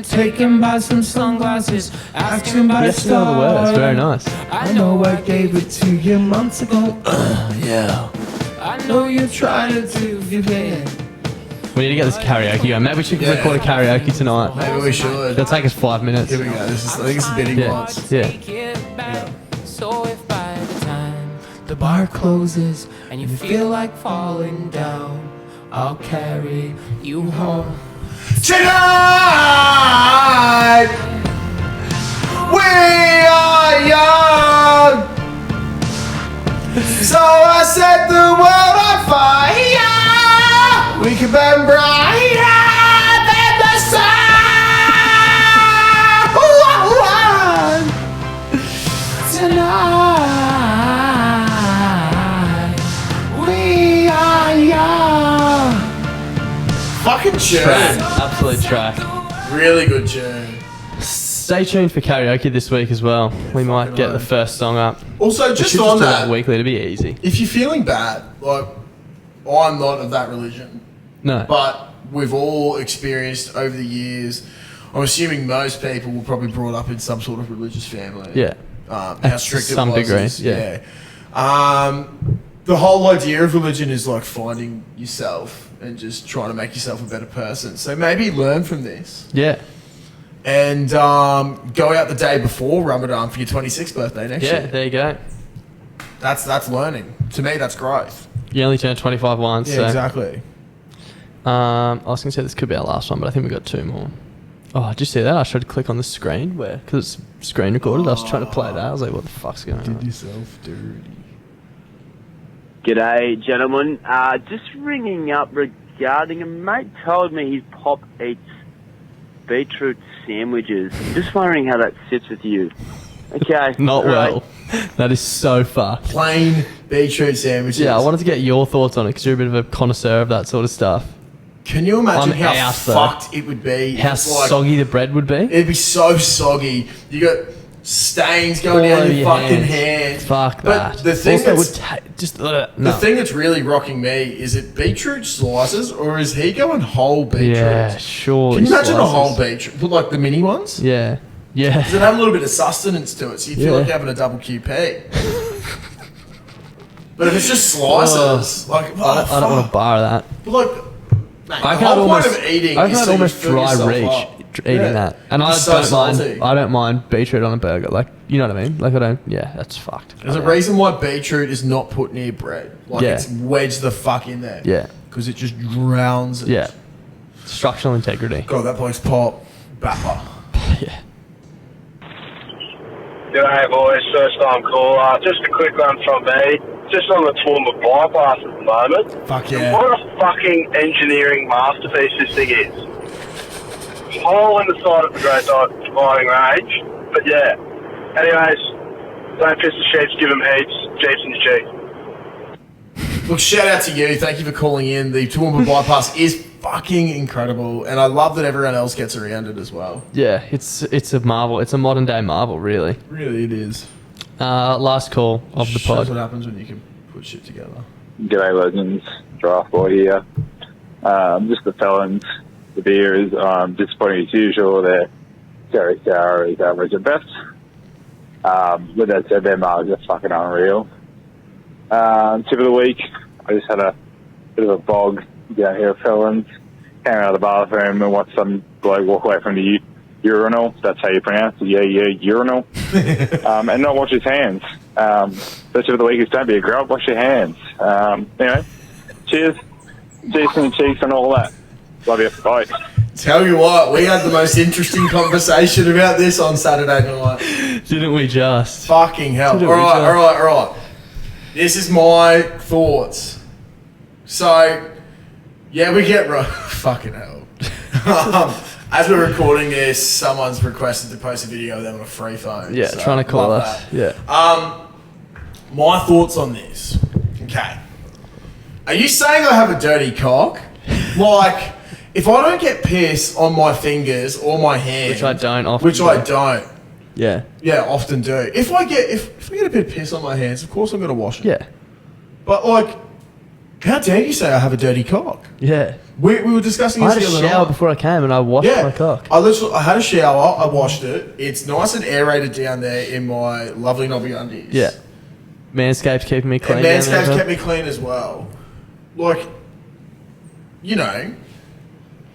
taken by some sunglasses, asking by Yes, know the words. Very nice. I know I gave it to you months ago. Yeah. I know you tried it to give it. We need to get this karaoke going. Maybe we should record a karaoke tonight. Maybe we should. It'll take us 5 minutes. Here we go. I think it's the bidding ones. Yeah. So if by the time the bar closes and you feel like falling down, I'll carry you home. Tonight, we are young. So I set the world on fire. We can burn brighter than the sun. Tonight, we are young. Fucking tune. Track. Absolute track. Really good tune. Stay tuned for karaoke this week as well. We might get the first song up. Also, We just should on do it that, weekly to be easy. if you're feeling bad, like, I'm not of that religion. No. But we've all experienced over the years, I'm assuming most people were probably brought up in some sort of religious family. Yeah. How To strict some it was. degree, is- yeah. The whole idea of religion is like finding yourself and just trying to make yourself a better person. So maybe learn from this. Yeah. And go out the day before Ramadan for your 26th birthday next Yeah, year. there you go. That's learning. To me, that's growth. You only turn 25 once. Yeah, so. exactly. I was going to say this could be our last one, but I think we got 2 more. Oh, did you see that? I tried to click on the screen because it's screen recorded. I was trying to play that. I was like, what the fuck's going on? Did yourself dirty. G'day, gentlemen. Just ringing up regarding a mate told me his pop eats beetroot sandwiches. Just wondering how that sits with you. Okay. Not all right. well. That is so fucked. Plain beetroot sandwiches. Yeah, I wanted to get your thoughts on it because you're a bit of a connoisseur of that sort of stuff. Can you imagine On how house, though. fucked it would be? How It's like- soggy the bread would be? It'd be so soggy. You got stains going All down over your your fucking hands. hands. Fuck But that. the thing Also, it that's would just the no. thing that's really rocking me is it beetroot slices or is he going whole beetroot? Yeah, sure. Can you imagine a whole beetroot? Put like the mini ones? Yeah. Yeah. Does it have a little bit of sustenance to it? So you feel Yeah. like you're having a double QP. But if it's just slices, like I don't want to bar that. But like, mate, I the can't whole almost point of eating I is can't so you almost fill dry yourself reach up. eating Yeah. that, and I It's so don't mind. salty. I don't mind beetroot on a burger. Like, you know what I mean? Like, I don't. Yeah, that's fucked. There's a reason why beetroot is not put near bread. Like Yeah. it's wedged the fuck in there. Yeah. Because it just drowns it. Yeah. Structural integrity. God, that bloke's pop. Bapper. Yeah. G'day boys, first time caller. Just a quick one from me. Just on the Toowoomba bypass at the moment. Fuck yeah. What a fucking engineering masterpiece this thing is. Hole in the side of the Great Dividing Range. But yeah. Anyways, don't piss the sheets, give them heaps. Jeeps in your cheek. Look, shout out to you. Thank you for calling in. The Toowoomba bypass is fucking incredible, and I love that everyone else gets around it as well. Yeah, it's a marvel. It's a modern day marvel, really. Really, it is. Last call of the pod. Shows what happens when you can put shit together. G'day legends, draft boy here. Just the felons, the beer is disappointing as usual. They're very sour, is average at best. With that said, their margs are fucking unreal. Tip of the week, I just had a bit of a bog down here, felons. Came out of the bathroom and watched some bloke walk away from the urinal. That's how you pronounce it. Yeah, urinal. And not wash his hands. The tip of the week is don't be a grub, wash your hands. Anyway, cheers. Jason and cheeks and all that. Love you. Bye. Tell you what, we had the most interesting conversation about this on Saturday night. Didn't we just? Fucking hell. All right. This is my thoughts. So, yeah, we get... Fucking hell. As we're recording this, someone's requested to post a video of them on a free phone. Yeah, so trying to call love us. that. Yeah. My thoughts on this. Okay. Are you saying I have a dirty cock? Like, if I don't get piss on my fingers or my hand... Which I don't often Yeah. Yeah, often do. If I get a bit of piss on my hands, of course I'm going to wash it. Yeah. But, like, how dare you say I have a dirty cock? Yeah. We were discussing I this had the a other shower night. before I came and I washed my cock. I had a shower, I washed it. It's nice and aerated down there in my lovely knobby undies. Yeah. Manscaped's keeping me clean. And Manscaped's kept me clean as well. Like, you know,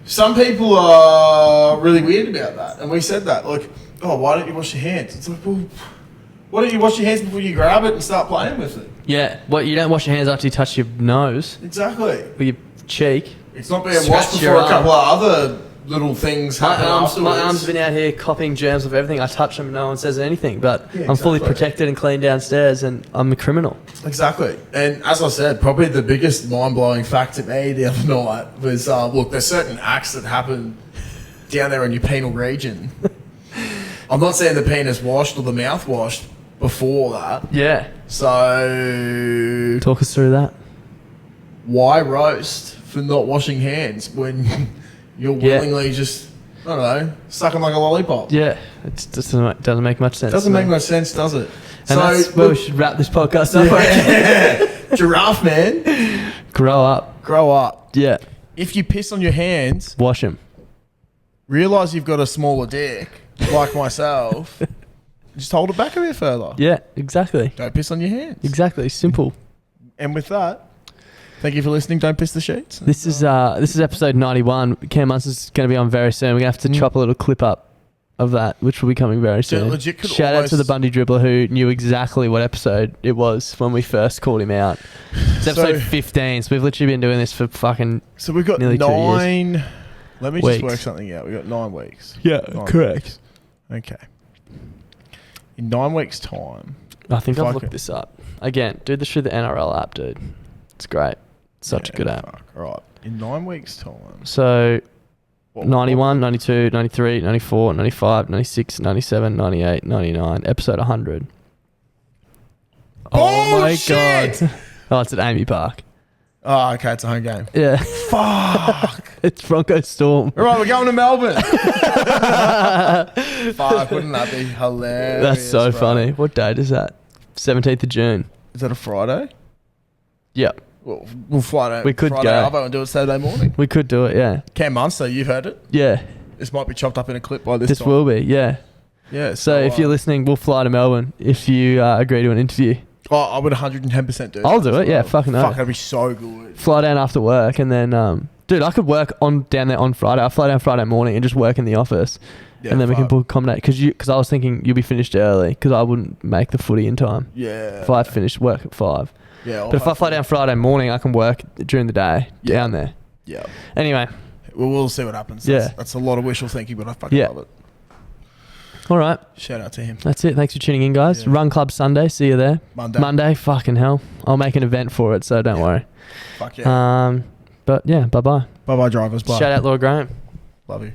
some people are really weird about that. And we said that. Like, oh, why don't you wash your hands? It's like, well, why don't you wash your hands before you grab it and start playing with it? Yeah. What, you don't wash your hands after you touch your nose? Exactly. Or your cheek? It's not being washed before a couple of other little things happen afterwards. My arms have been out here copying germs of everything. I touch them and no one says anything. But Yeah, I'm fully exactly. protected and clean downstairs and I'm a criminal. Exactly. And as I said, probably the biggest mind-blowing fact to me the other night was, look, there's certain acts that happen down there in your penal region. I'm not saying the penis washed or the mouth washed before that. Yeah. So... Talk us through that. Why roast for not washing hands when you're willingly just, I don't know, sucking like a lollipop? Yeah. It doesn't make much sense. Doesn't make much sense, does it? And that's where we should wrap this podcast up. Yeah. Giraffe man. Grow up. Grow up. Yeah. If you piss on your hands, wash them. Realise you've got a smaller dick, like myself. Just hold it back a bit further. Yeah, exactly. Don't piss on your hands. Exactly. Simple. And with that, thank you for listening. Don't piss the sheets. This is episode 91. Cam Munson's going to be on very soon. We're going to have to chop a little clip up of that, which will be coming very soon. legit could Shout out to the Bundy dribbler who knew exactly what episode it was when we first called him out. It's episode 15, so we've literally been doing this for fucking So we've got nearly 2 years. 9... Let me weeks. just work something out. We've got 9 weeks. Yeah, 9 correct. weeks. Okay. In 9 weeks' time... I think if I've I looked can- this up. Again, do this through the NRL app, dude. It's great. Such a good app. Right. In 9 weeks' time... So, 91, 92, 93, 94, 95, 96, 97, 98, 99. Episode 100. Oh my God. Oh, it's at Amy Park. Oh, okay. It's a home game. Yeah. Fuck. It's Bronco Storm. All right, we're going to Melbourne. Fuck, wouldn't that be hilarious? That's so bro? funny. What date is that? 17th of June. Is that a Friday? Yep. We'll fly out. We could Friday go. Arvo and do it Saturday morning. We could do it, yeah. Cam Munster, you've heard it. Yeah. This might be chopped up in a clip by this This time. will be, yeah. Yeah. So if you're listening, we'll fly to Melbourne if you agree to an interview. Oh, I would 110% do. I'll that do as it, yeah. well. Fucking Fuck, no. that'd be so good. Fly down after work and then, dude, I could work down there on Friday. I'll fly down Friday morning and just work in the office. Yeah, and then we can fuck. book accommodate. Because I was thinking you'll be finished early because I wouldn't make the footy in time. Yeah. If I finished work at 5. Yeah. But if I fly down Friday morning, I can work during the day down there. Yeah. Anyway, Well, we'll see what happens. Yeah. That's a lot of wishful thinking, but I fucking love it. All right. Shout out to him. That's it. Thanks for tuning in, guys. Run Club Sunday. See you there. Monday. Fucking hell. I'll make an event for it, so don't worry. Fuck yeah. But yeah, bye-bye. Bye-bye, drivers. Bye. Shout out Laura Graham. Love you.